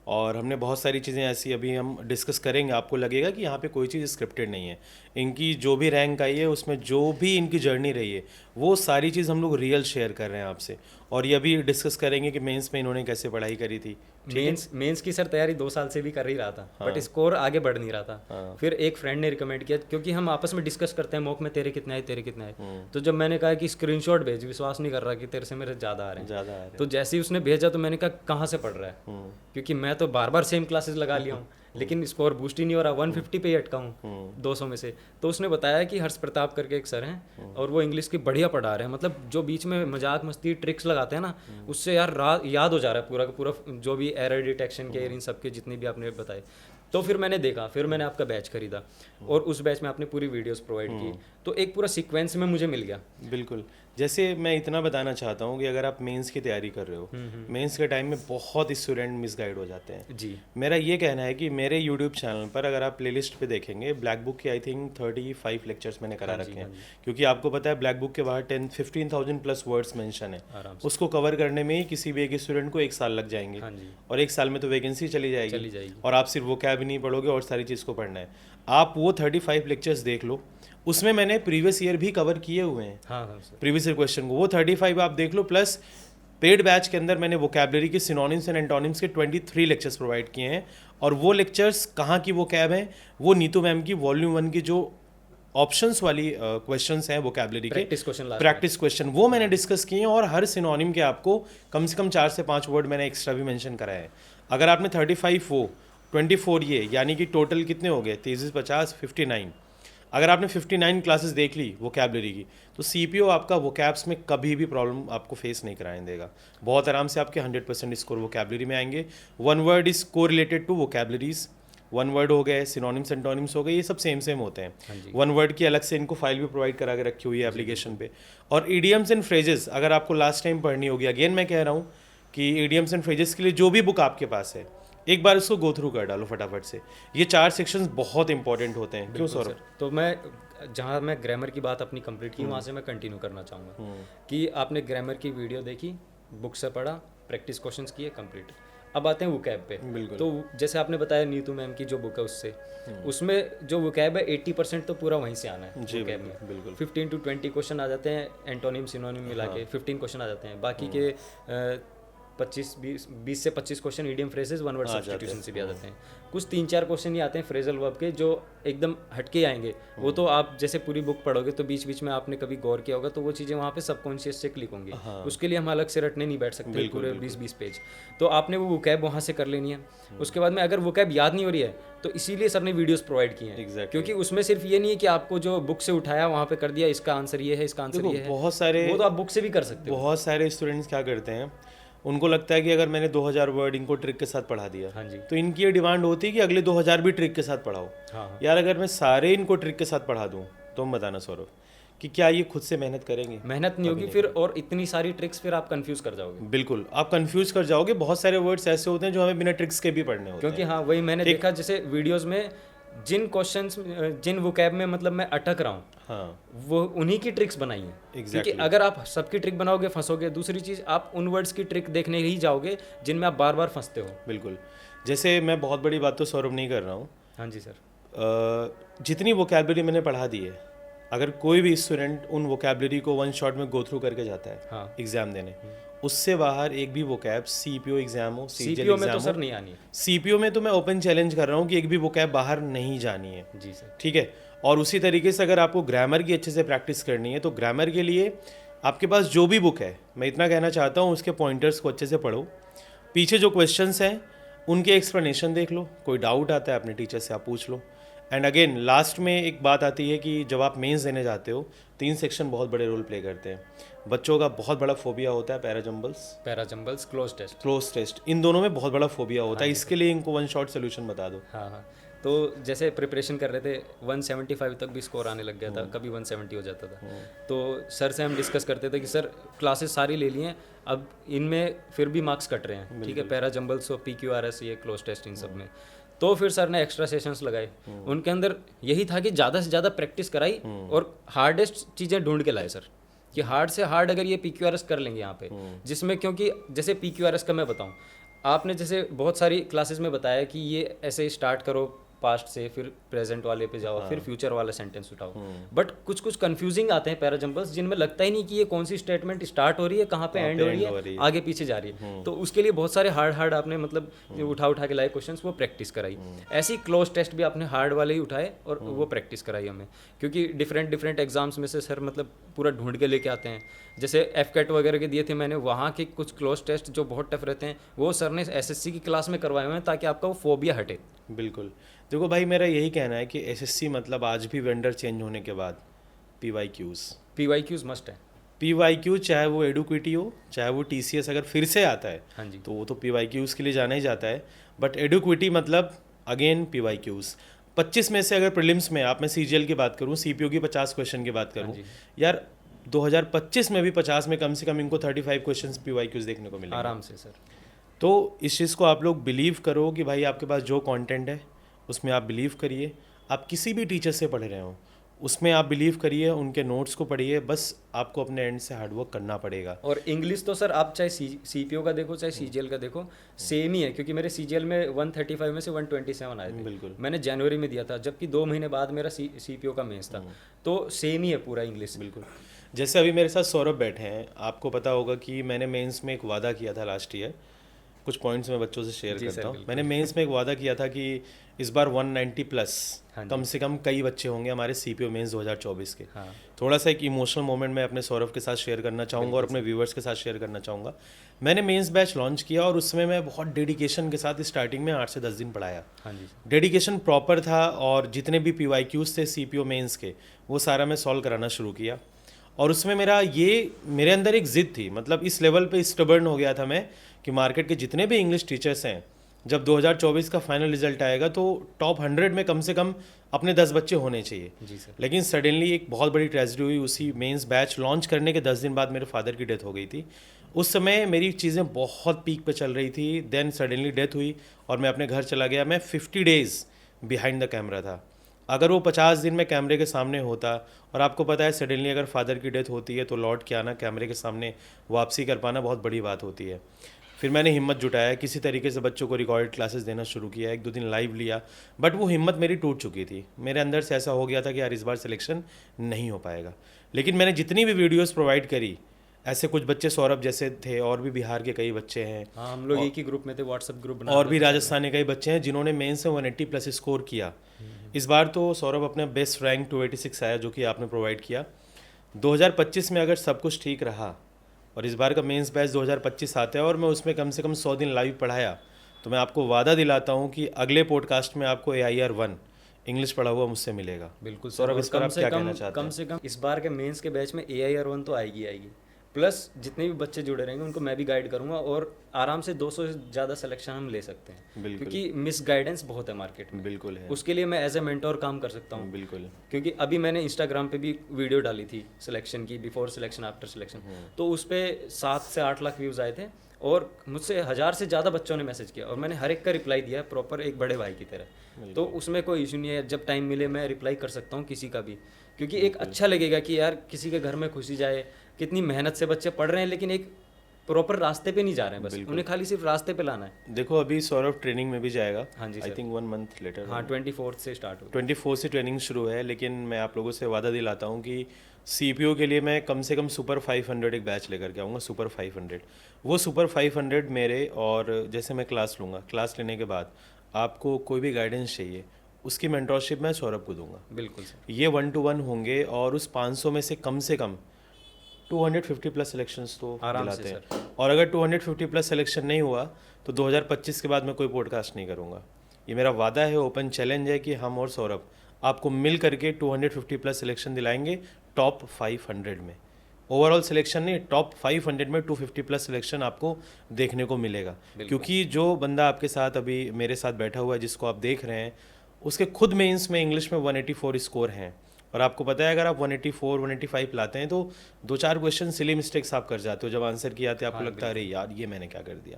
और हमने बहुत सारी चीज़ें ऐसी अभी हम डिस्कस करेंगे, आपको लगेगा कि यहाँ पे कोई चीज़ स्क्रिप्टेड नहीं है। इनकी जो भी रैंक आई है उसमें जो भी इनकी जर्नी रही है वो सारी चीज़ हम लोग रियल शेयर कर रहे हैं आपसे, और ये भी डिस्कस करेंगे कि मेंस में इन्होंने कैसे पढ़ाई करी थी। मेंस की सर तैयारी 2 साल से भी कर ही रहा था, बट स्कोर आगे बढ़ नहीं रहा था। फिर एक फ्रेंड ने रिकमेंड किया, क्योंकि हम आपस में डिस्कस करते हैं मॉक में, तेरे कितने आए, तेरे कितने आए। तो जब मैंने कहा कि स्क्रीनशॉट भेज, विश्वास नहीं कर रहा कि तेरे से मेरे ज़्यादा आ रहे हैं, ज़्यादा आ रहे हैं। तो जैसे ही उसने भेजा तो मैंने कहा कहाँ से पढ़ रहा है, क्योंकि मैं तो बार बार सेम क्लासेस लगा लिया हूँ, लेकिन स्कोर बूस्ट ही नहीं हो रहा, 150 पे ही अटका हूँ 200 में से। तो उसने बताया कि हर्ष प्रताप करके एक सर हैं, और वो इंग्लिश की बढ़िया पढ़ा रहे हैं, मतलब जो बीच में मजाक मस्ती ट्रिक्स लगाते हैं ना, उससे यार याद हो जा रहा है पूरा का पूरा, जो भी एरर डिटेक्शन के इन सब के जितने भी आपने बताए। तो फिर मैंने देखा, फिर मैंने आपका बैच खरीदा, और उस बैच में आपने पूरी वीडियोस प्रोवाइड की, तो एक पूरा सीक्वेंस में मुझे मिल गया। बिल्कुल। जैसे मैं इतना बताना चाहता हूँ कि अगर आप मेंस की तैयारी कर रहे हो, मेंस के टाइम में बहुत स्टूडेंट मिसगाइड हो जाते हैं। जी मेरा ये कहना है कि मेरे यूट्यूब चैनल पर अगर आप प्लेलिस्ट पे देखेंगे, ब्लैक बुक के आई थिंक 35 लेक्चर्स मैंने करा रखे हैं, क्योंकि आपको पता है ब्लैक बुक के बाहर 15,000 प्लस वर्ड्स मेंशन है, आराम उसको कवर करने में ही किसी भी एक स्टूडेंट को 1 साल लग जाएंगे, हाँ जी और 1 साल में तो वैकेंसी चली चली जाएगी, जाएगी। और आप सिर्फ वो कैब नहीं पढ़ोगे और सारी चीज़ को पढ़ना है। आप वो 35 लेक्चर्स देख लो, उसमें मैंने प्रीवियस ईयर भी कवर किए हुए हैं, हाँ हाँ सर। प्रीवियस ईयर क्वेश्चन को, वो 35 आप देख लो, प्लस पेड बैच के अंदर मैंने वोकैबलरी के सिनोनिम्स एंड एंटोनिम्स के 23 लेक्चर्स प्रोवाइड किए हैं, और वो लेक्चर्स कहाँ की वो कैब हैं, वो नीतू मैम की वॉल्यूम 1 की जो ऑप्शंस वाली क्वेश्चंस हैं वोकैबलरी के, प्रैक्टिस क्वेश्चन प्रैक्टिस क्वेश्चन, वो मैंने डिस्कस किए हैं, और हर सिनोनिम के आपको कम से कम 4 से 5 वर्ड मैंने एक्स्ट्रा भी मेंशन कराया है। अगर आपने 35 वो 24 ये, यानी कि टोटल कितने हो गए, 33 50 59, अगर आपने 59 क्लासेस देख ली वोकैबलरी की, तो CPO आपका वोकैब्स में कभी भी प्रॉब्लम आपको फेस नहीं कराने देगा, बहुत आराम से आपके 100% स्कोर वोकैबलरी में आएंगे। वन वर्ड इज को related to vocabularies, one word हो गए, सिनोनिम्स एंटोनिम्स हो गए, ये सब सेम होते हैं। वन वर्ड की अलग से इनको फाइल भी प्रोवाइड करा के रखी हुई है एप्लीकेशन पे। और ईडियम्स एंड फ्रेजेस अगर आपको लास्ट टाइम पढ़नी होगी, अगेन मैं कह रहा हूँ कि ईडियम्स एंड फ्रेजेस के लिए जो भी बुक आपके पास है, एक बार इसको गो थ्रू कर डालो फटाफट से। ये 4 सेक्शंस बहुत इंपॉर्टेंट होते हैं। क्यों सौरभ? तो मैं जहाँ मैं ग्रामर की बात अपनी कंप्लीट की, वहाँ से मैं कंटिन्यू करना चाहूँगा कि आपने ग्रामर की वीडियो देखी, बुक से पढ़ा, प्रैक्टिस क्वेश्चंस किए, कंप्लीट। अब आते हैं वोकैब पे। बिल्कुल। तो जैसे आपने बताया नीतू मैम की जो बुक है उससे, उसमें जो वोकैब है 80% तो पूरा वहीं से आना है जी वोकैब बिल्कुल में। बिल्कुल 15 to 20 क्वेश्चन आ जाते हैं, एंटोनिम सिनोनिम मिला के 15 क्वेश्चन आ जाते हैं। बाकी के 20 से 25 question idiom phrases, one word आ जाते सब्स्टिट्यूशन से भी आ जाते हैं। कुछ 3-4 क्वेश्चन ही आते हैं फ्रेजल वर्ब के जो एकदम हटके आएंगे। वो तो आप जैसे पूरी बुक पढ़ोगे तो बीच बीच में आपने कभी गौर किया होगा तो वो चीज़ें वहाँ पे सबकॉन्शियस से क्लिक होंगी। उसके लिए हम अलग से रटने नहीं बैठ सकते पूरे 20-20 पेज। तो आपने वो वोकैब वहाँ से कर लेनी है। उसके बाद में अगर वोकैब याद नहीं हो रही है तो इसीलिए सर ने वीडियोस प्रोवाइड किए हैं। Exactly. क्योंकि उसमें सिर्फ ये नहीं है कि आपको जो बुक से उठाया वहाँ पे कर दिया, इसका आंसर ये है, इसका आंसर देखो ये है। बहुत सारे वो तो आप बुक से भी कर सकते हो। बहुत सारे स्टूडेंट्स क्या करते हैं, उनको लगता है कि अगर मैंने 2000 वर्ड इनको ट्रिक के साथ पढ़ा दिया हाँ जी। तो इनकी ये डिमांड होती है कि अगले 2000 भी ट्रिक के साथ पढ़ाओ। हाँ यार अगर मैं सारे इनको ट्रिक के साथ पढ़ा दूँ तो हम बताना सौरभ कि क्या ये खुद से मेहनत करेंगे? मेहनत नहीं होगी फिर, और इतनी सारी ट्रिक्स फिर आप कंफ्यूज कर जाओगे। बिल्कुल आप कंफ्यूज कर जाओगे। बहुत सारे वर्ड्स ऐसे होते हैं जो हमें बिना ट्रिक्स के भी पढ़ने होते क्योंकि हाँ वही मैंने देखा, जैसे वीडियोस में जिन क्वेश्चंस जिन वोकैब में मतलब मैं अटक रहा हूँ, हाँ वो उन्हीं की ट्रिक्स बनाई है। क्योंकि अगर आप सबकी ट्रिक बनाओगे फंसोगे। दूसरी चीज़, आप उन वर्ड्स की ट्रिक देखने ही जाओगे जिनमें आप बार बार फंसते हो। बिल्कुल। जैसे मैं बहुत बड़ी बात तो सौरभ नहीं कर रहा हूँ, हाँ जी सर। जितनी वोकैबलरी मैंने पढ़ा दी है, अगर कोई भी स्टूडेंट उन वोकैबलरी को वन शॉट में गो थ्रू करके जाता है हाँ। एग्जाम देने, उससे बाहर एक भी वोकैब सीपीओ एग्जाम हो, सीपीओ में तो सर नहीं आनी है। सीपीओ में तो मैं ओपन चैलेंज कर रहा हूँ कि एक भी वोकैब बाहर नहीं जानी है। जी सर। ठीक है। और उसी तरीके से अगर आपको ग्रामर की अच्छे से प्रैक्टिस करनी है तो ग्रामर के लिए आपके पास जो भी बुक है, मैं इतना कहना चाहता हूँ, उसके पॉइंटर्स को अच्छे से पढ़ो। पीछे जो क्वेश्चंस हैं उनके एक्सप्लेनेशन देख लो। कोई डाउट आता है अपने टीचर से आप पूछ लो। एंड अगेन लास्ट में एक बात आती है कि जब आप मेंस देने जाते हो 3 सेक्शन बहुत बड़े रोल प्ले करते हैं। बच्चों का बहुत बड़ा फोबिया होता है पैराजम्बल्स, क्लोज टेस्ट। इन दोनों में बहुत बड़ा फोबिया होता है। इसके लिए इनको वन शॉट सोल्यूशन बता दो। हाँ हाँ। तो जैसे प्रिपरेशन कर रहे थे 175 तक भी स्कोर आने लग गया था, कभी 170 हो जाता था। तो सर से हम डिस्कस करते थे कि सर क्लासेस सारी ले लिए हैं, अब इनमें फिर भी मार्क्स कट रहे हैं। ठीक है, पैराजम्बल्स और PQRS, ये क्लोज टेस्ट, इन सब में। तो फिर सर ने एक्स्ट्रा सेशंस लगाए। उनके अंदर यही था कि ज़्यादा से ज़्यादा प्रैक्टिस कराई और हार्डेस्ट चीज़ें ढूंढ के लाए सर, कि हार्ड से हार्ड अगर ये PQRS कर लेंगे यहाँ पे, जिसमें क्योंकि जैसे PQRS का मैं बताऊँ, आपने जैसे बहुत सारी क्लासेस में बताया कि ये ऐसे स्टार्ट करो पास्ट से, फिर प्रेजेंट वाले पे जाओ, फिर फ्यूचर वाला सेंटेंस उठाओ। बट कुछ कुछ कंफ्यूजिंग आते हैं पैराजम्बल्स, जिनमें लगता ही नहीं कि ये कौन सी स्टेटमेंट स्टार्ट हो रही है, कहाँ पे एंड हो रही है, आगे पीछे जा रही है। तो उसके लिए बहुत सारे हार्ड आपने मतलब उठा के लाए क्वेश्चंस, वो प्रैक्टिस कराई। ऐसे ही क्लोज टेस्ट भी आपने हार्ड वाले ही उठाए और वो प्रैक्टिस कराई हमें। क्योंकि डिफरेंट एग्जाम्स में से सर मतलब पूरा ढूंढ के लेके आते हैं। जैसे FCAT वगैरह के दिए थे मैंने, वहाँ के कुछ क्लोज टेस्ट जो बहुत टफ रहते हैं वो सर ने SSC की क्लास में करवाए हुए हैं, ताकि आपका वो फोबिया हटे। बिल्कुल। देखो भाई, मेरा यही कहना है कि SSC मतलब आज भी वेंडर चेंज होने के बाद PYQs मस्ट है। PYQ चाहे वो एडुक्विटी हो, चाहे वो TCS अगर फिर से आता है, हाँ जी। तो वो तो PYQs के लिए जाना ही जाता है। बट एडुक्विटी मतलब अगेन PYQs। 25 में से अगर प्रीलिम्स में आप, मैं CGL की बात करूँ, CPO की 50 क्वेश्चन की बात करूँ, यार 2025 में भी 50 में कम से कम इनको 35 क्वेश्चन PYQs देखने को मिलेंगे आराम से सर। तो इस चीज़ को आप लोग बिलीव करो कि भाई आपके पास जो कंटेंट है उसमें आप बिलीव करिए। आप किसी भी टीचर से पढ़ रहे हो उसमें आप बिलीव करिए, उनके नोट्स को पढ़िए, बस आपको अपने एंड से हार्डवर्क करना पड़ेगा। और इंग्लिश तो सर आप चाहे CPO का देखो चाहे CGL का देखो, सेम ही है। क्योंकि मेरे CGL में 135 में से 127 आए थे। बिल्कुल। मैंने जनवरी में दिया था, जबकि 2 महीने बाद मेरा CPO का मेंस था। तो सेम ही है पूरा इंग्लिश। बिल्कुल। जैसे अभी मेरे साथ सौरभ बैठे हैं, आपको पता होगा कि मैंने मेंस में एक वादा किया था लास्ट ईयर। कुछ पॉइंट्स मैं बच्चों से शेयर करता हूँ। मैंने मेंस में एक वादा किया था कि इस बार 190 प्लस कम से कम कई बच्चे होंगे हमारे CPO मेंस 2024 के। हाँ। थोड़ा सा एक इमोशनल मोमेंट मैं अपने सौरभ के साथ शेयर करना चाहूँगा और अपने व्यूवर्स के साथ शेयर करना चाहूँगा। मैंने मेंस बैच लॉन्च किया और उसमें मैं बहुत डेडिकेशन के साथ स्टार्टिंग में 8 से 10 दिन पढ़ाया। हाँ जी। डेडिकेशन प्रॉपर था और जितने भी PYQs थे CPO मेंस के वो सारा मैं सॉल्व कराना शुरू किया। और उसमें मेरे अंदर एक ज़िद थी, मतलब इस लेवल पे स्टबर्न हो गया था मैं कि मार्केट के जितने भी इंग्लिश टीचर्स हैं, जब 2024 का फाइनल रिजल्ट आएगा तो टॉप 100 में कम से कम अपने 10 बच्चे होने चाहिए। जी सर। लेकिन सडनली एक बहुत बड़ी ट्रेजेडी हुई। उसी मेंस बैच लॉन्च करने के 10 दिन बाद मेरे फादर की डेथ हो गई थी। उस समय मेरी चीज़ें बहुत पीक पे चल रही थी। देन सडनली डेथ हुई और मैं अपने घर चला गया। मैं 50 डेज़ बिहाइंड द कैमरा था। अगर वो 50 दिन में कैमरे के सामने होता, और आपको पता है सडनली अगर फादर की डेथ होती है तो लौट के आना, कैमरे के सामने वापसी कर पाना बहुत बड़ी बात होती है। फिर मैंने हिम्मत जुटाया, किसी तरीके से बच्चों को रिकॉर्डेड क्लासेस देना शुरू किया, 1-2 दिन लाइव लिया, बट वो हिम्मत मेरी टूट चुकी थी। मेरे अंदर से ऐसा हो गया था कि यार इस बार सिलेक्शन नहीं हो पाएगा। लेकिन मैंने जितनी भी वीडियोस प्रोवाइड करी, ऐसे कुछ बच्चे सौरभ जैसे थे, और भी बिहार के कई बच्चे हैं, हाँ, हम लोग एक ही ग्रुप में थे, व्हाट्सएप ग्रुप बना और हुआ भी था। राजस्थान के कई बच्चे हैं जिन्होंने मेंस में 180 प्लस स्कोर किया। इस बार तो सौरभ अपने बेस्ट रैंक 286 आया, जो कि आपने प्रोवाइड किया। 2025 में अगर सब कुछ ठीक रहा और इस बार का मेंस बैच 2025 आता है और मैं उसमें कम से कम 100 दिन लाइव पढ़ाया, तो मैं आपको वादा दिलाता हूँ कि अगले पॉडकास्ट में आपको AIR 1 इंग्लिश पढ़ा हुआ मुझसे मिलेगा। बिल्कुल सर। सौरभ, और इस पर आप क्या कहना चाहते कम हैं? से कम इस बार के मेंस के बैच में AIR 1 तो आएगी। प्लस जितने भी बच्चे जुड़े रहेंगे उनको मैं भी गाइड करूंगा, और आराम से 200 से ज़्यादा सिलेक्शन हम ले सकते हैं, बिल्कुल। क्योंकि मिस गाइडेंस बहुत है मार्केट में। बिल्कुल है। उसके लिए मैं एज ए मेंटोर काम कर सकता हूँ। बिल्कुल। क्योंकि अभी मैंने इंस्टाग्राम पे भी वीडियो डाली थी सिलेक्शन की, बिफोर सिलेक्शन आफ्टर सिलेक्शन, तो उस पर 7 से 8 लाख व्यूज़ आए थे, और मुझसे 1000 से ज़्यादा बच्चों ने मैसेज किया, और मैंने हर एक का रिप्लाई दिया प्रॉपर, एक बड़े भाई की तरह। तो उसमें कोई इशू नहीं है, जब टाइम मिले मैं रिप्लाई कर सकता हूँ किसी का भी, क्योंकि एक अच्छा लगेगा कि यार किसी के घर में खुशी जाए। कितनी मेहनत से बच्चे पढ़ रहे हैं, लेकिन एक प्रॉपर रास्ते पे नहीं जा रहे हैं, बस उन्हें खाली सिर्फ रास्ते पे लाना है। देखो अभी सौरभ ट्रेनिंग में भी जाएगा। हाँ जी आई सर। Think 1 month later. हाँ, 24 से स्टार्ट हो। 24 से ट्रेनिंग शुरू है, लेकिन मैं आप लोगों से वादा दिलाता हूँ कि CPO के लिए मैं कम से कम सुपर 500 एक बैच लेकर के आऊँगा। सुपर 500, वो सुपर 500 मेरे, और जैसे मैं क्लास लूँगा, क्लास लेने के बाद आपको कोई भी गाइडेंस चाहिए, उसकी मेंटोरशिप मैं सौरभ को दूंगा। बिल्कुल सर। ये 1 to 1 होंगे, और उस 500 में से कम 250 प्लस सिलेक्शंस तो आराम से दिलाते हैं। और अगर 250 प्लस सिलेक्शन नहीं हुआ तो 2025 के बाद मैं कोई पॉडकास्ट नहीं करूँगा। ये मेरा वादा है, ओपन चैलेंज है कि हम और सौरभ आपको मिल करके 250 प्लस सिलेक्शन दिलाएंगे टॉप 500 में। ओवरऑल सिलेक्शन नहीं, टॉप 500 में 250 प्लस सिलेक्शन आपको देखने को मिलेगा। क्योंकि जो बंदा आपके साथ अभी मेरे साथ बैठा हुआ है, जिसको आप देख रहे हैं, उसके खुद मेंस में इंग्लिश में 184 स्कोर हैं। और आपको पता है अगर आप 184 185 लाते हैं तो 2-4 क्वेश्चन सिली मिस्टेक्स आप कर जाते हो। जब आंसर किए आते आपको लगता है अरे यार ये मैंने क्या कर दिया।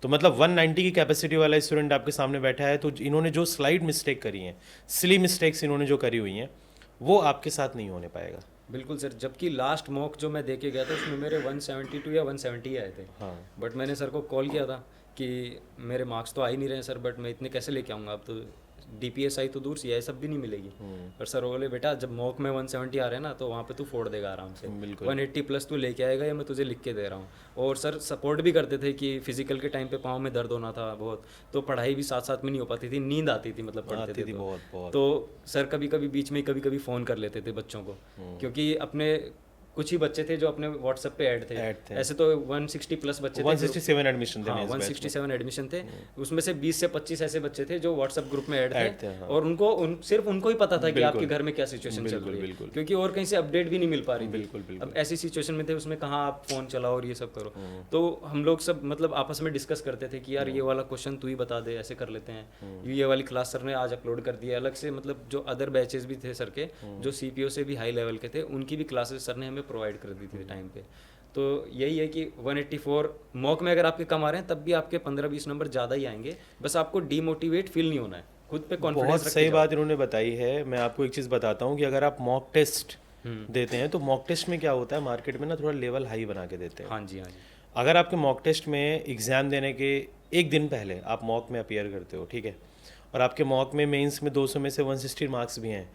तो मतलब 190 की कैपेसिटी वाला स्टूडेंट आपके सामने बैठा है, तो इन्होंने जो स्लाइड मिस्टेक करी हैं, सिली मिस्टेक्स इन्होंने जो करी हुई हैं, वो आपके साथ नहीं होने पाएगा। बिल्कुल सर। जबकि लास्ट मॉक जो मैं दे के गया था उसमें मेरे 172 या 170 आए थे। हाँ। बट मैंने सर को कॉल किया था कि मेरे मार्क्स तो आ ही नहीं रहे सर, बट मैं इतने कैसे लेके आऊँगा, अब तो DPSI तो दूर CI सब भी नहीं मिलेगी। पर सर बोले बेटा जब मॉक में 170 आ रहे हैं ना, तो वहाँ पे तू फोड़ देगा आराम से। 180 प्लस तू लेके आएगा, या मैं तुझे लिख के दे रहा हूँ। और सर सपोर्ट भी करते थे कि फिजिकल के टाइम पे पाँव में दर्द होना था बहुत, तो पढ़ाई भी साथ साथ में नहीं हो पाती थी, नींद आती थी, मतलब पढ़ते थे तो सर कभी कभी बीच में कभी कभी फ़ोन कर लेते थे बच्चों को, क्योंकि अपने कुछ ही बच्चे थे जो अपने व्हाट्सएप पे ऐड थे। ऐसे तो 160 प्लस बच्चे थे, 167 एडमिशन थे। हाँ, 167 एडमिशन थे। उसमें से 20 से 25 ऐसे बच्चे थे जो व्हाट्सएप ग्रुप में ऐड थे। और उनको सिर्फ उनको ही पता था कि आपके घर में क्या सिचुएशन चल रही है, क्योंकि और कहीं से अपडेट भी नहीं मिल पा रही थी। अब ऐसी सिचुएशन में थे, उसमें कहाँ आप फ़ोन चलाओ और ये सब करो। तो हम लोग सब मतलब आपस में डिस्कस करते थे कि यार ये वाला क्वेश्चन तू ही बता दे, ऐसे कर लेते हैं। ये वाली क्लास सर ने आज अपलोड कर दिया अलग से, मतलब जो अदर बैचेस भी थे सर के, जो CPO से भी हाई लेवल के थे, उनकी भी क्लासेस सर ने हमें प्रोवाइड कर दी थी टाइम पे। तो यही है कि 184 मॉक में अगर आपके कम आ रहे हैं, तब भी आपके 15-20 नंबर ज़्यादा ही आएंगे। बस आपको डीमोटिवेट फील नहीं होना है, खुद पे कॉन्फिडेंस। बहुत सही बात इन्होंने बताई है। मैं आपको एक चीज़ बताता हूँ कि अगर आप मॉक टेस्ट देते हैं, तो मॉक टेस्ट में क्या होता है, मार्केट में ना थोड़ा लेवल हाई बना के देते हैं। हाँ जी, हाँ जी। अगर आपके मॉक टेस्ट में एग्ज़ाम देने के एक दिन पहले आप मॉक में अपीयर करते हो, ठीक है, और आपके मॉक में मेंस में 200 में से 160 मार्क्स भी हैं,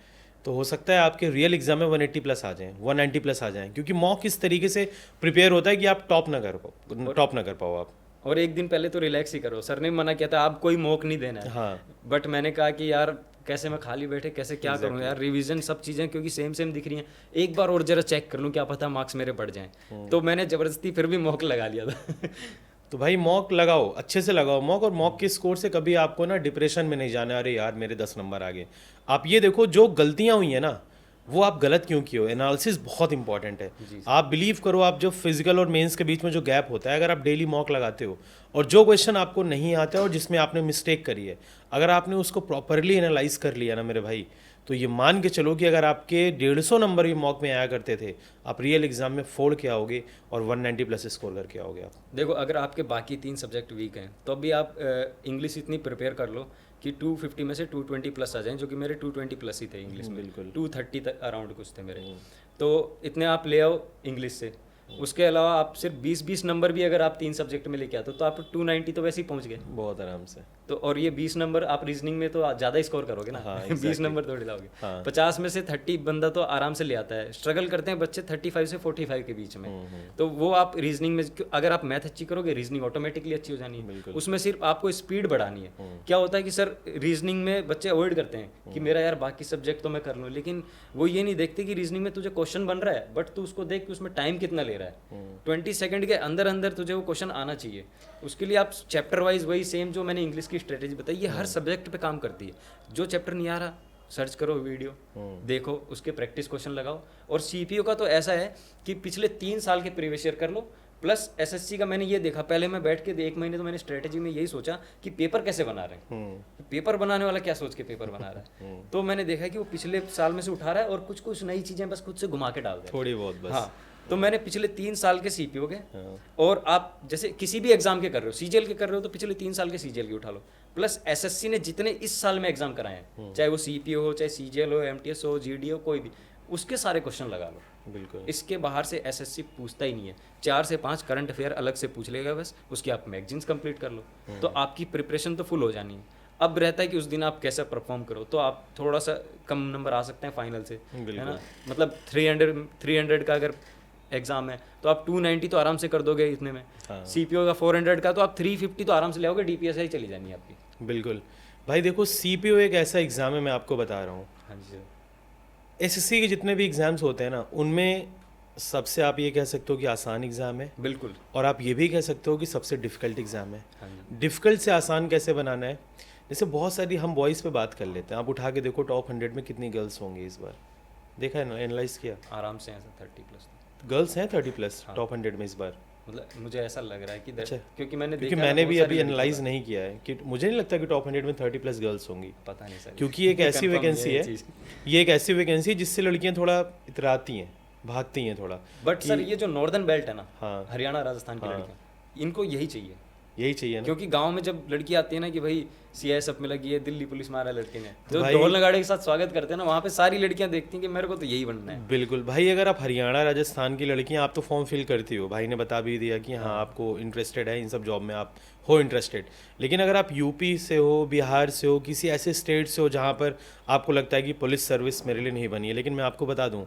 तो हो सकता है आपके रियल एग्जाम में 180 प्लस आ जाएं, 190 प्लस आ जाएं, क्योंकि मॉक इस तरीके से प्रिपेयर होता है कि आप टॉप ना कर पाओ आप। और एक दिन पहले तो रिलैक्स ही करो। सर ने मना किया था आप कोई मॉक नहीं देना है। हाँ। बट मैंने कहा कि यार कैसे मैं खाली बैठे कैसे क्या करूँ यार, रिवीजन सब चीज़ें क्योंकि सेम दिख रही हैं, एक बार और जरा चेक कर लूँ, क्या पता मार्क्स मेरे बढ़ जाएं। तो मैंने ज़बरदस्ती फिर भी मॉक लगा लिया था। तो भाई मॉक लगाओ, अच्छे से लगाओ मॉक, और मॉक के स्कोर से कभी आपको ना डिप्रेशन में नहीं जाना, अरे यार मेरे 10 नंबर आ गए। आप ये देखो जो गलतियां हुई हैं ना, वो आप गलत क्यों किए हो, एनालिसिस बहुत इंपॉर्टेंट है। आप बिलीव करो, आप जब फिजिकल और मेंस के बीच में जो गैप होता है, अगर आप डेली मॉक लगाते हो और जो क्वेश्चन आपको नहीं आता है और जिसमें आपने मिस्टेक करी है, अगर आपने उसको प्रॉपरली एनालाइज कर लिया ना मेरे भाई, तो ये मान के चलो कि अगर आपके 150 नंबर भी मॉक में आया करते थे, आप रियल एग्जाम में फोड़ के आओगे और 190 प्लस स्कोर करके आओगे आप। देखो अगर आपके बाकी 3 सब्जेक्ट वीक हैं, तो अभी आप इंग्लिश इतनी प्रिपेयर कर लो कि 250 में से 220 प्लस आ जाएं, जो कि मेरे 220 प्लस ही थे इंग्लिश में। बिल्कुल 230 तक अराउंड कुछ थे मेरे। तो इतने आप ले आओ इंग्लिश से, उसके अलावा आप सिर्फ 20-20 नंबर भी अगर आप 3 सब्जेक्ट में लेके आते हो तो आप 290 तो वैसे ही पहुंच गए। बहुत आराम से। तो और ये 20 नंबर आप रीजनिंग में तो ज़्यादा स्कोर करोगे ना। हाँ, 20 नंबर थोड़ी लाओगे। हाँ। 50 में से 30 बंदा तो आराम से ले आता है। स्ट्रगल करते हैं बच्चे 35 से 45 के बीच में। तो वो आप रीजनिंग में अगर आप मैथ अच्छी करोगे, रीजनिंग ऑटोमेटिकली अच्छी हो जानी है। उसमें सिर्फ आपको स्पीड बढ़ानी है। क्या होता है कि सर रीजनिंग में बच्चे अवॉइड करते हैं कि मेरा यार बाकी सब्जेक्ट तो मैं कर लूँ, लेकिन वो ये नहीं देखते कि रीजनिंग में तुझे क्वेश्चन बन रहा है, बट तू उसको देख कि उसमें टाइम कितना ले रहा है। 20 सेकंड के अंदर अंदर तुझे वो क्वेश्चन आना चाहिए। उसके लिए आप चैप्टर वाइज वही सेम जो मैंने इंग्लिश की स्ट्रेटेजी बताई, ये हर सब्जेक्ट पे काम करती है। जो चैप्टर नहीं आ रहा, सर्च करो वीडियो, देखो, उसके प्रैक्टिस क्वेश्चन लगाओ। और सीपीओ का तो ऐसा है कि पिछले 3 साल के प्रीवियस ईयर कर लो, प्लस एसएससी का मैंने ये देखा। पहले मैं बैठ के 1 महीने तो मैंने स्ट्रेटेजी में यही सोचा कि पेपर कैसे बना रहे हैं, पेपर बनाने वाला क्या सोच के पेपर बना रहा है। तो मैंने देखा कि वो पिछले साल में से उठा रहा है और कुछ कुछ नई चीज़ें बस खुद से घुमा के डाल दे थोड़ी बहुत बस। हाँ, तो मैंने पिछले 3 साल के सीपीओ के, और आप जैसे किसी भी एग्जाम के कर रहे हो, सीजीएल के कर रहे हो तो पिछले 3 साल के सीजीएल के उठा लो, प्लस एसएससी ने जितने इस साल में एग्जाम कराए हैं, चाहे वो सीपीओ हो, चाहे सीजीएल हो, एमटीएस हो, जीडी हो, कोई भी, उसके सारे क्वेश्चन लगा लो। बिल्कुल। इसके बाहर से एसएससी पूछता ही नहीं है। 4 से 5 करंट अफेयर अलग से पूछ लेगा बस, उसकी आप मैगजीन्स कंप्लीट कर लो, तो आपकी प्रिपरेशन तो फुल हो जानी है। अब रहता है कि उस दिन आप कैसे परफॉर्म करो, तो आप थोड़ा सा कम नंबर आ सकते हैं फाइनल से, है ना। मतलब 300 का अगर एग्जाम है तो आप 290 तो आराम से कर दोगे इतने में। सीपीओ का 400 का तो आप 350 तो आराम से ले आओगे, डीपीएसआई चली जानी है आपकी। बिल्कुल भाई, देखो सीपीओ एक ऐसा एग्ज़ाम है, मैं आपको बता रहा हूँ, हाँ जी। एसएससी के जितने भी एग्ज़ाम्स होते हैं ना, उनमें सबसे आप ये कह सकते हो कि आसान एग्ज़ाम है, बिल्कुल। और आप ये भी कह सकते हो कि सबसे डिफ़िकल्ट एग्ज़ाम है। हाँ जी। डिफ़िकल्ट से आसान कैसे बनाना है, जैसे बहुत सारी हम बॉयज़ पे बात कर लेते हैं, आप उठा के देखो टॉप 100 में कितनी गर्ल्स होंगी इस बार, देखा है ना, एनालाइज किया? आराम से ऐसा 30+। गर्ल्स हैं 30+ टॉप 100 में इस बार। मतलब मुझे ऐसा लग रहा है कि अच्छा, क्योंकि मैंने क्योंकि देखा है मैंने बहुत भी सारी अभी लड़कियों एनालाइज का। नहीं किया है कि मुझे नहीं लगता कि टॉप 100 में 30+ गर्ल्स होंगी, पता नहीं सर, क्योंकि ये एक ऐसी confirm वैकेंसी ये है, चीज़। ये एक ऐसी वैकेंसी है जिससे लड़कियां थोड़ा इतराती हैं, भागती हैं थोड़ा। बट सर ये जो नॉर्दर्न बेल्ट है ना, हाँ, हरियाणा राजस्थान की हाँ। लड़कियां, इनको यही चाहिए। यही चाहिए ना। क्योंकि गांव में जब लड़की आती है ना कि भाई सीआईएसएफ में लगी है, दिल्ली पुलिस में आ रहा है लड़की ने, जो भाई- ढोल नगाड़े के साथ स्वागत करते हैं ना, वहाँ पे सारी लड़कियां देखती हैं कि मेरे को तो यही बनना है। बिल्कुल भाई, अगर आप हरियाणा राजस्थान की लड़कियां, आप तो फॉर्म फिल करती हो, भाई ने बता भी दिया कि हाँ आपको इंटरेस्टेड है इन सब जॉब में, आप हो इंटरेस्टेड। लेकिन अगर आप यूपी से हो, बिहार से हो, किसी ऐसे स्टेट से हो जहाँ पर आपको लगता है कि पुलिस सर्विस मेरे लिए नहीं बनी है, लेकिन मैं आपको बता दूँ,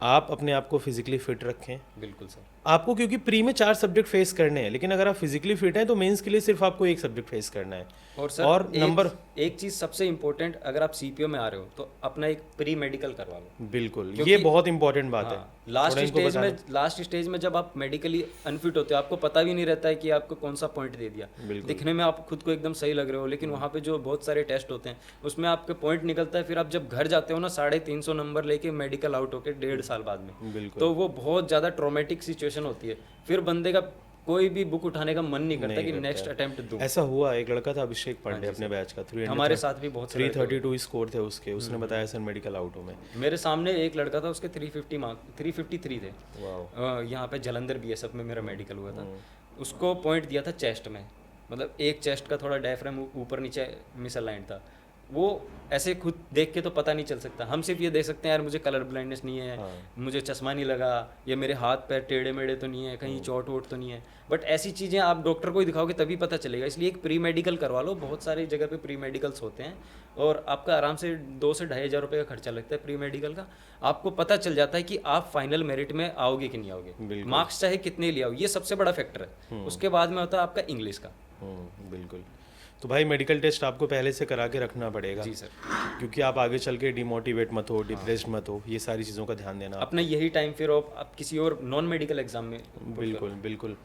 आप अपने आप को फिजिकली फिट रखें। बिल्कुल सर। आपको क्योंकि प्री में 4 सब्जेक्ट फेस करने हैं, लेकिन अगर आप फिजिकली फिट हैं तो मेंस के लिए सिर्फ आपको 1 सब्जेक्ट फेस करना है। और सर और नंबर एक चीज़ सबसे इम्पोर्टेंट, अगर आप सीपीओ में आ रहे हो तो अपना एक प्री मेडिकल करवा लो। बिल्कुल, क्योंकि- ये बहुत इंपॉर्टेंट बात है। लास्ट स्टेज में जब आप मेडिकली अनफिट होते हो, आपको पता भी नहीं रहता है कि आपको कौन सा पॉइंट दे दिया। बिल्कुल। दिखने में आप खुद को एकदम सही लग रहे हो, लेकिन वहाँ पे जो बहुत सारे टेस्ट होते हैं उसमें आपके पॉइंट निकलता है, फिर आप जब घर जाते हो ना 350 नंबर लेके मेडिकल आउट होके 1.5 साल बाद में, बिल्कुल। तो वो बहुत ज़्यादा ट्रॉमेटिक सिचुएशन होती है। फिर बंदे का कोई भी बुक उठाने का मन नहीं करता कि नेक्स्ट अटेम्प्ट दूं। ऐसा हुआ, एक लड़का था अभिषेक पांडे अपने बैच का, 300 हमारे साथ भी बहुत सारे 332 स्कोर थे उसके, उसने बताया सर मेडिकल आउट हूँ मैं। मेरे सामने एक लड़का था, उसके 353 थे। वाह। यहाँ पे जलंधर बीएसएफ में मेरा मेडिकल हुआ था, उसको पॉइंट दिया था चेस्ट में, मतलब एक चेस्ट का थोड़ा डायफ्राम ऊपर नीचे मिसअलाइंड था। वो ऐसे खुद देख के तो पता नहीं चल सकता, हम सिर्फ ये देख सकते हैं यार मुझे कलर ब्लाइंडनेस नहीं है, मुझे चश्मा नहीं लगा, या मेरे हाथ पैर टेढ़े मेढ़े तो नहीं है, कहीं चोट वोट तो नहीं है। बट ऐसी चीज़ें आप डॉक्टर को ही दिखाओगे तभी पता चलेगा, इसलिए एक प्री मेडिकल करवा लो। बहुत सारी जगह पे प्री मेडिकल्स होते हैं और आपका आराम से 2 से 2,500 रुपये का खर्चा लगता है प्री मेडिकल का। आपको पता चल जाता है कि आप फाइनल मेरिट में आओगे कि नहीं आओगे, मार्क्स चाहे कितने ले आओ, ये सबसे बड़ा फैक्टर है। उसके बाद में होता है आपका इंग्लिश का। बिल्कुल। तो भाई मेडिकल टेस्ट आपको पहले से करा के रखना पड़ेगा जी सर, क्योंकि आप आगे चल के डिमोटिवेट मत हो, डिप्रेस्ड मत हो, ये सारी चीज़ों का ध्यान देना। अपना यही टाइम फिर आप किसी और नॉन मेडिकल एग्जाम में बिल्कुल बिल्कुल।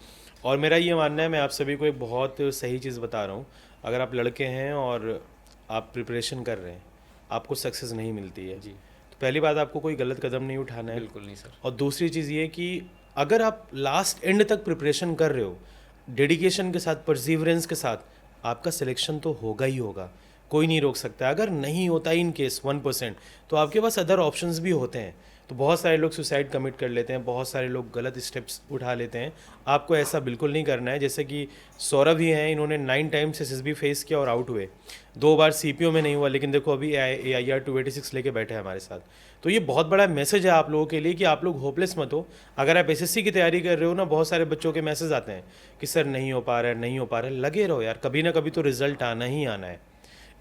और मेरा ये मानना है, मैं आप सभी को एक बहुत सही चीज़ बता रहा हूँ, अगर आप लड़के हैं और आप प्रिपरेशन कर रहे हैं, आपको सक्सेस नहीं मिलती है जी, तो पहली बात आपको कोई गलत कदम नहीं उठाना है। बिल्कुल नहीं सर। और दूसरी चीज़ ये कि अगर आप लास्ट एंड तक प्रिपरेशन कर रहे हो, डेडिकेशन के साथ, परसिवरेंस के साथ, आपका सिलेक्शन तो होगा ही होगा, कोई नहीं रोक सकता। अगर नहीं होता इन केस 1%, तो आपके पास अदर ऑप्शंस भी होते हैं। तो बहुत सारे लोग सुसाइड कमिट कर लेते हैं, बहुत सारे लोग गलत स्टेप्स उठा लेते हैं। आपको ऐसा बिल्कुल नहीं करना है। जैसे कि सौरभ ही हैं, इन्होंने 9 टाइम्स एसएसबी फेस किया और आउट हुए, 2 बार सीपीओ में नहीं हुआ, लेकिन देखो अभी AIR 286 लेके बैठे हैं हमारे साथ। तो ये बहुत बड़ा मैसेज है आप लोगों के लिए कि आप लोग होपलेस मत हो। अगर आप एसएससी की तैयारी कर रहे हो ना, बहुत सारे बच्चों के मैसेज आते हैं कि सर नहीं हो पा रहा है, नहीं हो पा रहा है। लगे रहो यार, कभी ना कभी तो रिजल्ट आना ही आना है।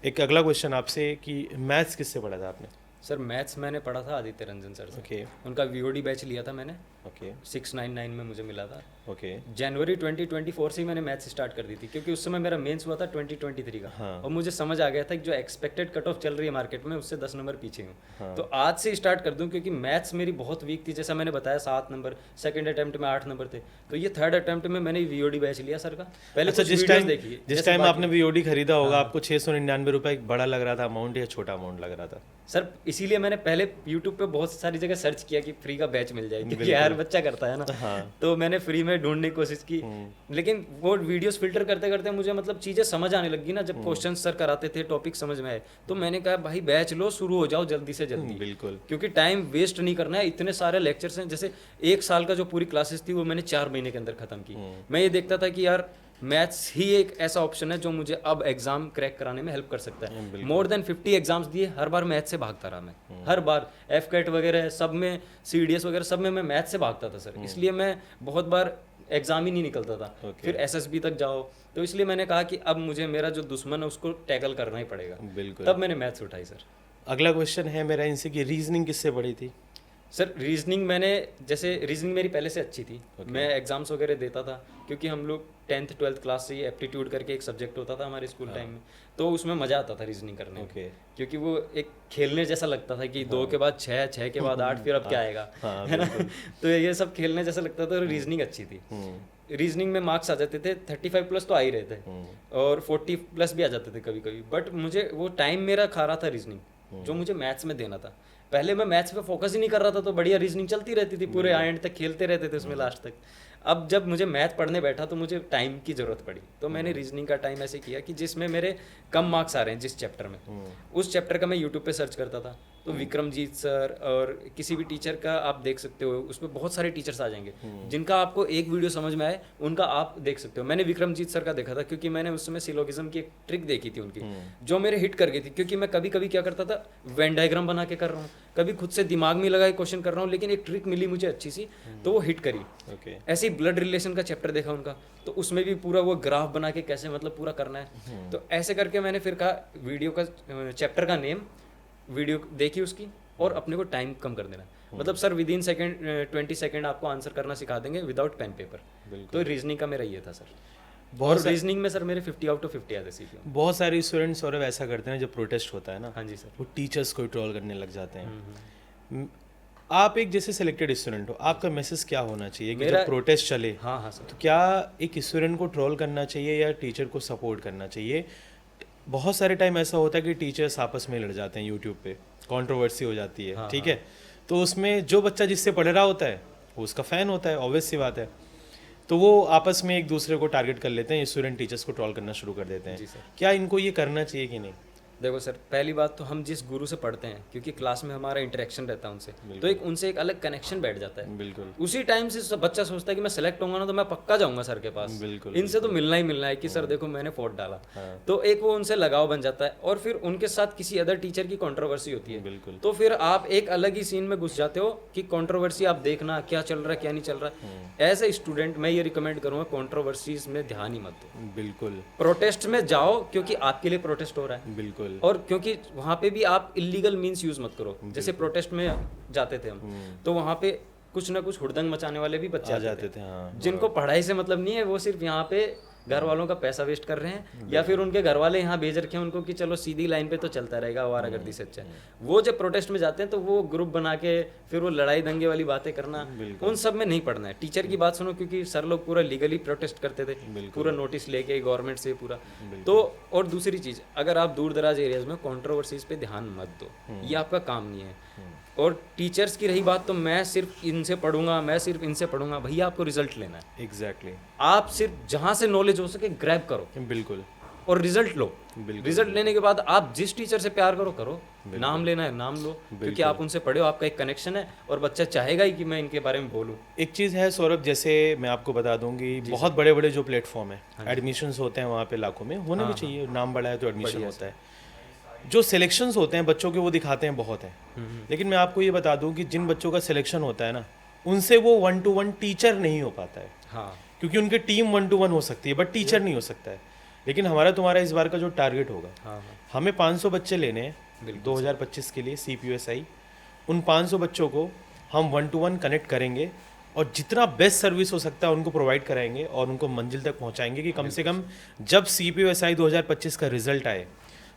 एक अगला क्वेश्चन आपसे कि मैथ्स किससे पढ़ा था आपने? सर मैथ्स मैंने पढ़ा था आदित्य रंजन सर से। ओके उनका वीओडी बैच लिया था मैंने, ओके 699 में मुझे मिला था। ओके जनवरी 2024 से ही मैंने मैथ्स स्टार्ट कर दी थी, क्योंकि उस समय मेरा मेंस हुआ था 2023 का। हाँ। और मुझे समझ आ गया था कि जो एक्सपेक्टेड कट ऑफ चल रही है मार्केट में उससे 10 नंबर पीछे हूँ। हाँ। तो आज से स्टार्ट कर दूं, क्योंकि मैथ्स मेरी बहुत वीक थी। जैसा मैंने बताया 7 नंबर, सेकंड अटेम्प्ट में 8 नंबर थे, तो ये थर्ड अटेम्प्ट में मैंने वीओडी बैच लिया सर का। पहले अच्छा, कुछ जिस वीडियोस टाइम देखी, जिस जैसे टाइम बाकी- आपने वीओडी खरीदा होगा, आपको 699 रुपये बड़ा लग रहा था अमाउंट या छोटा अमाउंट लग रहा था? सर इसीलिए मैंने पहले यूट्यूब पे बहुत सारी जगह सर्च किया कि फ्री का बैच मिल जाए, क्योंकि हर बच्चा करता है ना। हाँ। तो मैंने फ्री में ढूंढने की कोशिश की, लेकिन वो वीडियोस फिल्टर करते करते मुझे मतलब चीज़ें समझ आने लगी ना। जब क्वेश्चन सर कराते थे, टॉपिक समझ में आए, तो मैंने कहा भाई बैच लो, शुरू हो जाओ जल्दी से जल्दी। बिल्कुल। क्योंकि टाइम वेस्ट नहीं करना है। इतने सारे लेक्चर्स हैं, जैसे 1 साल का जो पूरी क्लासेस थी वो मैंने 4 महीने के अंदर खत्म की। मैं ये देखता था कि यार मैथ्स ही एक ऐसा ऑप्शन है जो मुझे अब एग्जाम क्रैक कराने में हेल्प कर सकता है। मोर देन 50 एग्जाम्स दिए, हर बार मैथ से भागता रहा मैं। हर बार एफकेट वगैरह सब में, सीडीएस वगैरह सब में मैं मैथ से भागता था सर। इसलिए मैं बहुत बार एग्जाम ही नहीं निकलता था। फिर एसएसबी तक जाओ, तो इसलिए मैंने कहा कि अब मुझे मेरा जो दुश्मन है उसको टैकल करना ही पड़ेगा। बिल्कुल। तब मैंने मैथ्स उठाई सर। अगला क्वेश्चन है मेरा इनसे कि रीजनिंग किससे पढ़ी थी? सर रीजनिंग मैंने, जैसे रीजनिंग मेरी पहले से अच्छी थी। मैं एग्जाम्स वगैरह देता था, क्योंकि हम लोग 10th 12th क्लास से ही एप्टीट्यूड करके एक सब्जेक्ट होता था हमारे स्कूल टाइम में, तो उसमें मज़ा आता था रीजनिंग करने में। क्योंकि वो एक खेलने जैसा लगता था कि 2 के बाद 6, 6 के बाद 8, फिर अब क्या आएगा, है ना। तो ये सब खेलने जैसा लगता था, और रीजनिंग अच्छी थी। रीजनिंग में मार्क्स आ जाते थे 35 प्लस तो आ ही रहे थे, और 40 प्लस भी आ जाते थे कभी कभी। बट मुझे वो टाइम मेरा खा रहा था रीजनिंग, जो मुझे मैथ्स में देना था। पहले मैं मैथ्स पे फोकस ही नहीं कर रहा था, तो बढ़िया रीजनिंग चलती रहती थी पूरे एंड तक, खेलते रहते थे उसमें लास्ट तक। अब जब मुझे मैथ पढ़ने बैठा तो मुझे टाइम की ज़रूरत पड़ी, तो मैंने रीजनिंग का टाइम ऐसे किया कि जिसमें मेरे कम मार्क्स आ रहे हैं जिस चैप्टर में, उस चैप्टर का मैं यूट्यूब पे सर्च करता था। तो विक्रमजीत सर और किसी भी टीचर का आप देख सकते हो, उसमें बहुत सारे टीचर्स आ जाएंगे जिनका आपको एक वीडियो समझ में आए, उनका आप देख सकते हो। मैंने विक्रमजीत सर का देखा था, क्योंकि मैंने उस समय सिलोगिज्म की एक ट्रिक देखी थी उनकी, जो मेरे हिट कर गई थी। क्योंकि मैं कभी कभी क्या करता था, वेन डायग्राम बना के कर रहा हूँ, कभी खुद से दिमाग में लगा के क्वेश्चन कर रहा हूँ, लेकिन एक ट्रिक मिली मुझे अच्छी सी, तो वो हिट करी। ऐसे ही ब्लड रिलेशन का चैप्टर देखा उनका, तो उसमें भी पूरा वो ग्राफ बना के कैसे मतलब पूरा करना है। तो ऐसे करके मैंने फिर कहा वीडियो का, चैप्टर का नेम, वीडियो देखी उसकी, और अपने को टाइम कम कर देना। मतलब सर विद इन 20 सेकंड आपको आंसर करना सिखा देंगे विदाउट पेन पेपर। तो रीजनिंग का मेरा ये था सर। बहुत रीजनिंग में सर मेरे 50 आउट ऑफ 50 आते सीपीओ। बहुत सारे स्टूडेंट्स और ऐसा करते हैं, जब प्रोटेस्ट होता है ना, हाँ जी सर, वो टीचर्स को ट्रोल करने लग जाते हैं। आप एक जैसे सिलेक्टेड स्टूडेंट हो, आपका मैसेज क्या होना चाहिए कि जब प्रोटेस्ट चले, हाँ हाँ सर, तो क्या एक स्टूडेंट को ट्रोल करना चाहिए या टीचर को सपोर्ट करना चाहिए? बहुत सारे टाइम ऐसा होता है कि टीचर्स आपस में लड़ जाते हैं, यूट्यूब पे कंट्रोवर्सी हो जाती है, ठीक है। तो उसमें जो बच्चा जिससे पढ़ रहा होता है वो उसका फ़ैन होता है, ऑब्वियस सी बात है। तो वो आपस में एक दूसरे को टारगेट कर लेते हैं, स्टूडेंट टीचर्स को ट्रोल करना शुरू कर देते हैं। क्या इनको ये करना चाहिए कि नहीं? देखो सर, पहली बात तो हम जिस गुरु से पढ़ते हैं, क्योंकि क्लास में हमारा इंटरेक्शन रहता है उनसे, तो एक उनसे एक अलग कनेक्शन बैठ जाता है। बिल्कुल। उसी टाइम से बच्चा सोचता है कि मैं सेलेक्ट होऊंगा ना तो मैं पक्का जाऊंगा सर के पास, बिल्कुल, इनसे तो मिलना ही मिलना है कि सर देखो मैंने फोर्ट डाला। तो एक वो उनसे लगाव बन जाता है, और फिर उनके साथ किसी अदर टीचर की कंट्रोवर्सी होती है, बिल्कुल। तो फिर आप एक अलग ही सीन में घुस जाते हो कि कंट्रोवर्सी आप देखना क्या चल रहा है क्या नहीं चल रहा है। एज ए स्टूडेंट मैं ये रिकमेंड करूंगा, कंट्रोवर्सीज में ध्यान ही मत दो। बिल्कुल। प्रोटेस्ट में जाओ क्योंकि आपके लिए प्रोटेस्ट हो रहा है, बिल्कुल। और क्योंकि वहाँ पे भी आप इलीगल मीन्स यूज मत करो। जैसे प्रोटेस्ट में जाते थे हम, तो वहाँ पे कुछ ना कुछ हुड़दंग मचाने वाले भी बच्चे आ जाते थे, जिनको पढ़ाई से मतलब नहीं है, वो सिर्फ यहाँ पे घर वालों का पैसा वेस्ट कर रहे हैं, या फिर उनके घर वाले यहाँ भेज रखे हैं उनको कि चलो सीधी लाइन पे तो चलता रहेगा, आवारागर्दी से अच्छा। वो जब प्रोटेस्ट में जाते हैं तो वो ग्रुप बना के फिर वो लड़ाई दंगे वाली बातें करना, उन सब में नहीं पढ़ना है। टीचर की बात सुनो, क्योंकि सर लोग पूरा लीगली प्रोटेस्ट करते थे, पूरा नोटिस लेके गवर्नमेंट से पूरा। तो और दूसरी चीज़, अगर आप दूर दराज एरियाज में कॉन्ट्रोवर्सीज पे ध्यान मत दो, ये आपका काम नहीं है। और टीचर्स की रही बात, तो मैं सिर्फ इनसे पढ़ूंगा, मैं सिर्फ इनसे पढ़ूंगा, भैया आपको रिजल्ट लेना है। एग्जैक्टली। आप सिर्फ जहां से नॉलेज हो सके ग्रैब करो, बिल्कुल, और रिजल्ट लो। बिल्कुल। रिजल्ट लेने के बाद आप जिस टीचर से प्यार करो, नाम लेना है नाम लो, क्योंकि आप उनसे पढ़े हो, आपका एक कनेक्शन है, और बच्चा चाहेगा ही कि मैं इनके बारे में बोलूं। एक चीज़ है सौरभ, जैसे मैं आपको बता दूंगी, बहुत बड़े बड़े जो प्लेटफॉर्म है, एडमिशन्स होते हैं वहाँ पे लाखों में, होने भी चाहिए, नाम बड़ा है तो एडमिशन होता है। जो सिलेक्शंस होते हैं बच्चों के वो दिखाते हैं बहुत हैं, लेकिन मैं आपको ये बता दूं कि जिन बच्चों का सिलेक्शन होता है ना, उनसे वो 1-to-1 टीचर नहीं हो पाता है, हाँ क्योंकि उनकी टीम 1-to-1 हो सकती है बट टीचर नहीं हो सकता है। लेकिन हमारा तुम्हारा इस बार का जो टारगेट होगा, हाँ हमें 500 बच्चे लेने हैं बिल्कुल 2025 के लिए CPUSI। उन 500 बच्चों को हम 1-to-1 कनेक्ट करेंगे और जितना बेस्ट सर्विस हो सकता है उनको प्रोवाइड कराएंगे और उनको मंजिल तक पहुंचाएंगे कि कम से कम जब CPUSI 2025 का रिजल्ट आए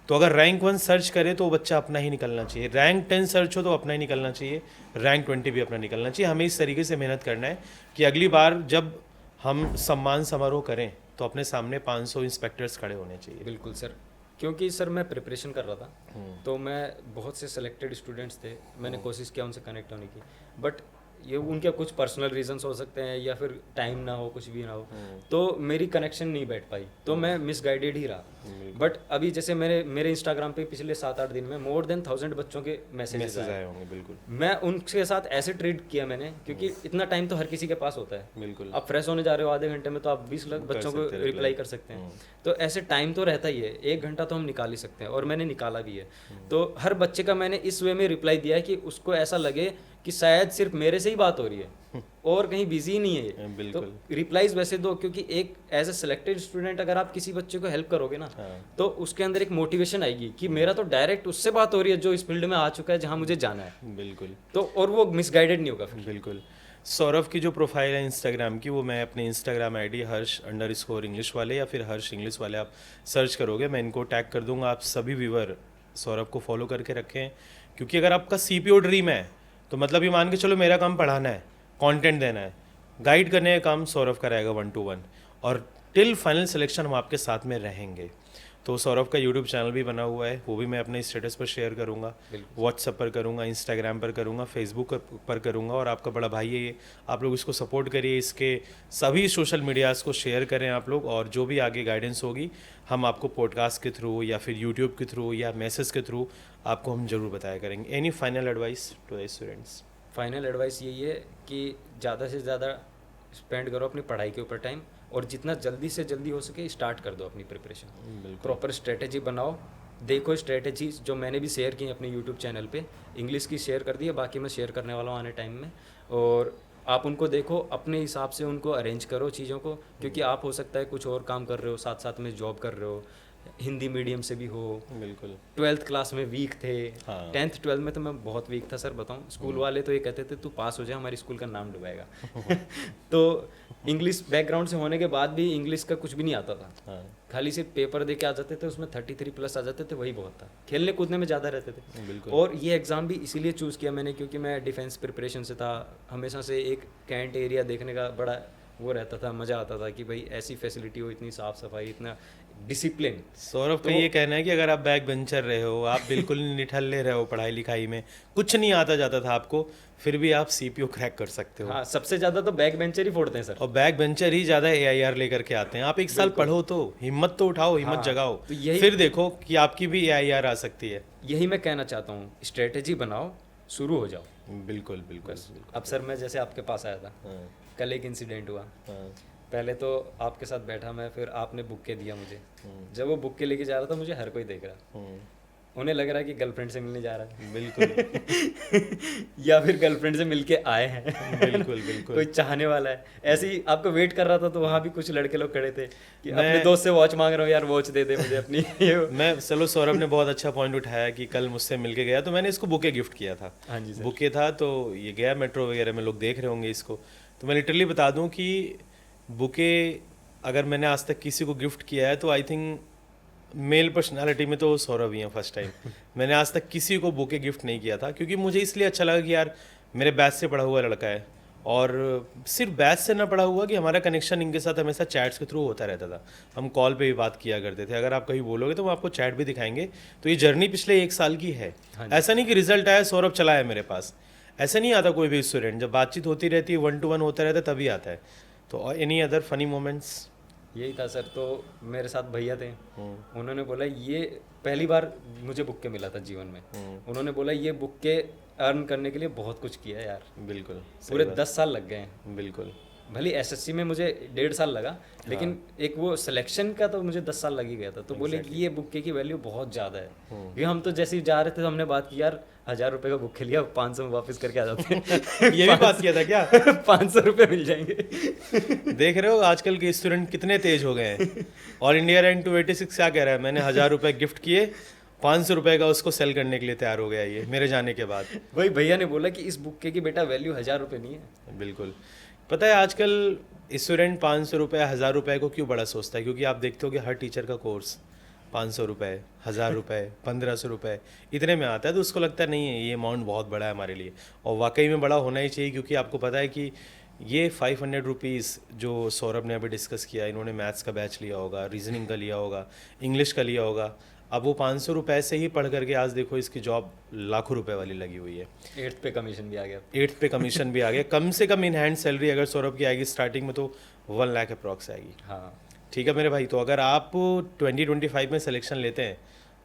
तो अगर रैंक 1 सर्च करे तो वो बच्चा अपना ही निकलना चाहिए, रैंक 10 सर्च हो तो अपना ही निकलना चाहिए, रैंक 20 भी अपना निकलना चाहिए। हमें इस तरीके से मेहनत करना है कि अगली बार जब हम सम्मान समारोह करें तो अपने सामने 500 इंस्पेक्टर्स खड़े होने चाहिए। बिल्कुल सर, क्योंकि सर मैं प्रिपरेशन कर रहा था तो मैं बहुत से सेलेक्टेड स्टूडेंट्स थे, मैंने कोशिश किया उनसे कनेक्ट होने की, बट ये उनके कुछ पर्सनल रीजंस हो सकते हैं या फिर टाइम ना हो, कुछ भी ना हो, तो मेरी कनेक्शन नहीं बैठ पाई, तो मैं मिसगाइडेड ही रहा। बट अभी जैसे मेरे इंस्टाग्राम पे पिछले 7-8 दिन में मोर देन 1000 बच्चों के मैसेजेस आए होंगे। बिल्कुल, मैं उनके साथ ऐसे ट्रीट किया मैंने, क्योंकि इतना टाइम तो हर किसी के पास होता है। बिल्कुल, आप फ्रेश होने जा रहे हो आधे घंटे में तो आप 20 लाख बच्चों को रिप्लाई कर सकते हैं, तो ऐसे टाइम तो रहता ही है, 1 घंटा तो हम निकाल ही सकते हैं और मैंने निकाला भी है। तो हर बच्चे का मैंने इस वे में रिप्लाई दिया है कि उसको ऐसा लगे कि शायद सिर्फ मेरे से ही बात हो रही है और कहीं बिजी नहीं है ये। तो रिप्लाईज वैसे दो, क्योंकि एक एज ए सिलेक्टेड स्टूडेंट अगर आप किसी बच्चे को हेल्प करोगे ना, तो उसके अंदर एक मोटिवेशन आएगी कि मेरा तो डायरेक्ट उससे बात हो रही है जो इस फील्ड में आ चुका है जहाँ मुझे जाना है। बिल्कुल, तो और वो मिसगाइडेड नहीं होगा फिर। बिल्कुल। सौरभ की जो प्रोफाइल है इंस्टाग्राम की, वो मैं अपने इंस्टाग्राम आईडी हर्ष_इंग्लिश वाले या फिर हर्ष इंग्लिश वाले आप सर्च करोगे, मैं इनको टैग कर दूंगा। आप सभी व्यूअर सौरभ को फॉलो करके रखें, क्योंकि अगर आपका CPO ड्रीम है तो मतलब ये मान के चलो मेरा काम पढ़ाना है, कंटेंट देना है, गाइड करने का काम सौरभ का रहेगा 1-to-1, और टिल फाइनल सिलेक्शन हम आपके साथ में रहेंगे। तो सौरभ का यूट्यूब चैनल भी बना हुआ है, वो भी मैं अपने स्टेटस पर शेयर करूँगा, व्हाट्सएप पर करूँगा, इंस्टाग्राम पर करूँगा, फेसबुक पर करूँगा। और आपका बड़ा भाई है ये, आप लोग इसको सपोर्ट करिए, इसके सभी सोशल मीडियाज़ को शेयर करें आप लोग, और जो भी आगे गाइडेंस होगी हम आपको पॉडकास्ट के थ्रू या फिर यूट्यूब के थ्रू या मैसेज के थ्रू आपको हम ज़रूर बताया करेंगे। Any final advice to the students? Final advice यही है कि ज़्यादा से ज़्यादा स्पेंड करो अपनी पढ़ाई के ऊपर टाइम, और जितना जल्दी से जल्दी हो सके स्टार्ट कर दो अपनी प्रिपरेशन। प्रॉपर स्ट्रेटेजी बनाओ, देखो स्ट्रेटेजीज जो मैंने भी शेयर की अपने यूट्यूब चैनल पे, इंग्लिश की शेयर कर दी है, बाकी मैं शेयर करने वाला हूँ आने टाइम में, और आप उनको देखो, अपने हिसाब से उनको अरेंज करो चीज़ों को, क्योंकि आप हो सकता है कुछ और काम कर रहे हो, साथ साथ में जॉब कर रहे हो, हिंदी मीडियम से भी हो। बिल्कुल, 12th क्लास में वीक थे, हाँ। 10th 12th में तो मैं बहुत वीक था सर, बताऊं। स्कूल वाले तो ये कहते थे तू पास हो जाए, हमारे स्कूल का नाम डुबाएगा। तो इंग्लिश बैकग्राउंड से होने के बाद भी इंग्लिश का कुछ भी नहीं आता था, हाँ। खाली सिर्फ पेपर दे के आ जाते थे, उसमें 33+ आ जाते थे, वही बहुत था। खेलने कूदने में ज़्यादा रहते थे। बिल्कुल। और ये एग्ज़ाम भी इसीलिए चूज़ किया मैंने क्योंकि मैं डिफेंस प्रिपरेशन से था, हमेशा से एक कैंट एरिया देखने का बड़ा वो रहता था, मज़ा आता था कि भाई ऐसी फैसिलिटी हो, इतनी साफ़ सफाई, इतना डिसिप्लिन। सौरभ का ये कहना है कि अगर आप बैक बेंचर रहे हो, आप बिल्कुल निठल्ले रहे हो पढ़ाई लिखाई में, कुछ नहीं आता जाता था आपको, फिर भी आप CPO क्रैक कर सकते हो। हाँ, सबसे ज़्यादा तो बैक बेंचर ही फोड़ते हैं सर, और बैक बेंचर ही ज़्यादा AIR लेकर के आते हैं। आप एक साल पढ़ो तो हिम्मत तो उठाओ, हिम्मत हाँ, जगाओ, तो यही फिर देखो कि आपकी भी AIR आ सकती है। यही मैं कहना चाहता हूँ, स्ट्रेटेजी बनाओ, शुरू हो जाओ। बिल्कुल बिल्कुल। अब सर मैं जैसे आपके पास आया था, हाँ, कल एक इंसिडेंट हुआ। हाँ, पहले तो आपके साथ बैठा मैं, फिर आपने बुक्के दिया मुझे। जब वो बुक्के लेके जा रहा था, मुझे हर कोई देख रहा, उन्हें लग रहा है कि गर्लफ्रेंड से मिलने जा रहा है। बिल्कुल। या फिर गर्लफ्रेंड से मिलके आए हैं। बिल्कुल बिल्कुल। कोई चाहने वाला है, ऐसे ही आपको वेट कर रहा था, तो वहाँ भी कुछ लड़के लोग खड़े थे कि अपने दोस्त से वॉच मांग रहा हूँ, यार वॉच दे दे मुझे अपनी। मैं चलो, सौरभ ने बहुत अच्छा पॉइंट उठाया कि कल मुझसे मिलके गया, तो मैंने इसको बुके गिफ्ट किया था। हाँ जी सर। बुके था तो ये गया मेट्रो वगैरह में, लोग देख रहे होंगे इसको, तो मैं लिटरली बता दूं कि बुके अगर मैंने आज तक किसी को गिफ्ट किया है तो आई थिंक मेल पर्सनालिटी में तो सौरभ ही हैं फर्स्ट टाइम। मैंने आज तक किसी को बुके गिफ्ट नहीं किया था, क्योंकि मुझे इसलिए अच्छा लगा कि यार मेरे बैच से पढ़ा हुआ लड़का है, और सिर्फ बैच से ना पढ़ा हुआ कि हमारा कनेक्शन इनके साथ हमेशा चैट्स के थ्रू होता रहता था, हम कॉल पे भी बात किया करते थे। अगर आप कहीं बोलोगे तो हम आपको चैट भी दिखाएंगे। तो ये जर्नी पिछले 1 साल की है। ऐसा नहीं कि रिजल्ट आया सौरभ चला है मेरे पास, ऐसा नहीं आता कोई भी स्टूडेंट। जब बातचीत होती रहती है, 1-to-1 होता रहता है, तभी आता है। तो एनी अदर फनी मोमेंट्स? यही था सर। तो मेरे साथ भैया थे, उन्होंने बोला ये पहली बार मुझे बुक के मिला था जीवन में। उन्होंने बोला ये बुक के अर्न करने के लिए बहुत कुछ किया है यार। बिल्कुल, पूरे 10 साल लग गए हैं। बिल्कुल। भले एसएससी में मुझे 1.5 साल लगा, लेकिन एक वो सिलेक्शन का तो मुझे 10 साल लग ही गया था। तो बोले कि ये बुक्के की वैल्यू बहुत ज़्यादा है। क्योंकि हम तो जैसे ही जा रहे थे तो हमने बात की यार 1000 रुपये का बुक लिया, 500 में वापस करके आ जाते हैं। ये भी बात किया था क्या? 500 रुपये मिल जाएंगे। देख रहे हो आजकल के स्टूडेंट कितने तेज हो गए हैं। ऑल इंडिया रैंक 286 क्या कह रहा है, मैंने 1000 रुपये गिफ्ट किए, 500 रुपये का उसको सेल करने के लिए तैयार हो गया ये मेरे जाने के बाद। वही भैया ने बोला कि इस बुक्के की बेटा वैल्यू 1000 रुपये नहीं है। बिल्कुल। पता है आजकल स्टूडेंट 500 रुपये 1000 रुपये को क्यों बड़ा सोचता है? क्योंकि आप देखते हो कि हर टीचर का कोर्स 500 रुपये, 1000 रुपये, 1500 रुपये इतने में आता है, तो उसको लगता है नहीं है ये अमाउंट बहुत बड़ा है हमारे लिए। और वाकई में बड़ा होना ही चाहिए, क्योंकि आपको पता है कि ये 500 रुपीज़ जो सौरभ ने अभी डिस्कस किया, इन्होंने मैथ्स का बैच लिया होगा, रीजनिंग का लिया होगा, इंग्लिश का लिया होगा, अब वो 500 रुपये से ही पढ़ करके आज देखो इसकी जॉब लाखों रुपए वाली लगी हुई है। 8th पे कमीशन भी आ गया। 8th पे कमीशन भी आ गया। कम से कम इन हैंड सैलरी अगर सौरभ की आएगी स्टार्टिंग में तो 1 लाख अप्रॉक्स आएगी। हाँ ठीक है मेरे भाई, तो अगर आप 2025 में सिलेक्शन लेते हैं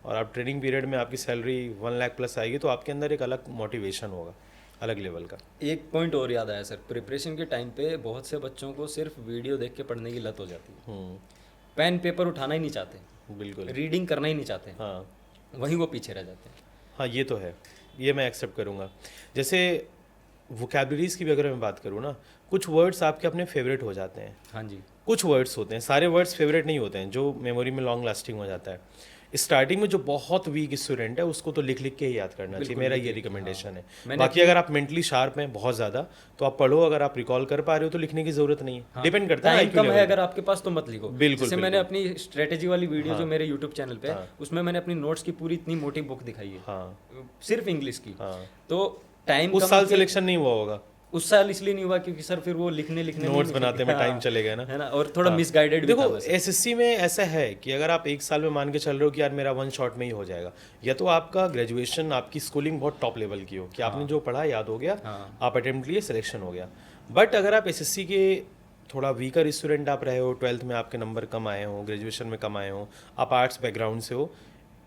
और आप ट्रेनिंग पीरियड में आपकी सैलरी 1 लाख प्लस आएगी, तो आपके अंदर एक अलग मोटिवेशन होगा, अलग लेवल का। एक पॉइंट और याद आया सर, प्रिपरेशन के टाइम पे बहुत से बच्चों को सिर्फ वीडियो देख के पढ़ने की लत हो जाती है। पेन पेपर उठाना ही नहीं चाहते, बिल्कुल, रीडिंग करना ही नहीं चाहते, हाँ वहीं वो पीछे रह जाते हैं। हाँ ये तो है, ये मैं एक्सेप्ट करूँगा। जैसे वोकैबुलरीज की भी अगर मैं बात करूँ ना, कुछ वर्ड्स आपके अपने फेवरेट हो जाते हैं। हाँ जी, कुछ वर्ड्स होते हैं, सारे वर्ड्स फेवरेट नहीं होते हैं, जो मेमोरी में लॉन्ग लास्टिंग हो जाता है। स्टार्टिंग में जो बहुत वीक स्टूडेंट है उसको तो लिख लिख के ही याद करना चाहिए, मेरा ये रिकमेंडेशन है। बाकी अगर आप मेंटली शार्प हैं बहुत ज़्यादा तो आप पढ़ो, अगर आप रिकॉल कर पा रहे हो तो लिखने की जरूरत नहीं है। डिपेंड करता है, टाइम कम है अगर आपके पास तो मत लिखो। बिल्कुल, जैसे मैंने अपनी स्ट्रेटेजी वाली वीडियो जो मेरे यूट्यूब चैनल पे है, उसमें मैंने अपनी नोट्स की पूरी इतनी मोटी बुक दिखाई है, हाँ सिर्फ इंग्लिश की। हाँ, तो टाइम उस साल सिलेक्शन नहीं हुआ होगा, उस साल इसलिए नहीं हुआ क्योंकि सर फिर वो लिखने नोट्स बनाते में टाइम चले गए ना, है ना, और थोड़ा मिसगाइडेड भी था। देखो एसएससी में ऐसा है कि अगर आप एक साल में मान के चल रहे हो कि यार मेरा 1 शॉट में ही हो जाएगा, या तो आपका ग्रेजुएशन, आपकी स्कूलिंग बहुत टॉप लेवल की हो कि आपने जो पढ़ा याद हो गया, आप अटेम्प्ट लिए, सिलेक्शन हो गया। बट अगर आप एसएससी के थोड़ा वीकर स्टूडेंट आप रहे हो, 12th में आपके नंबर कम आए हो, ग्रेजुएशन में कम आए हो, आप आर्ट्स बैकग्राउंड से हो,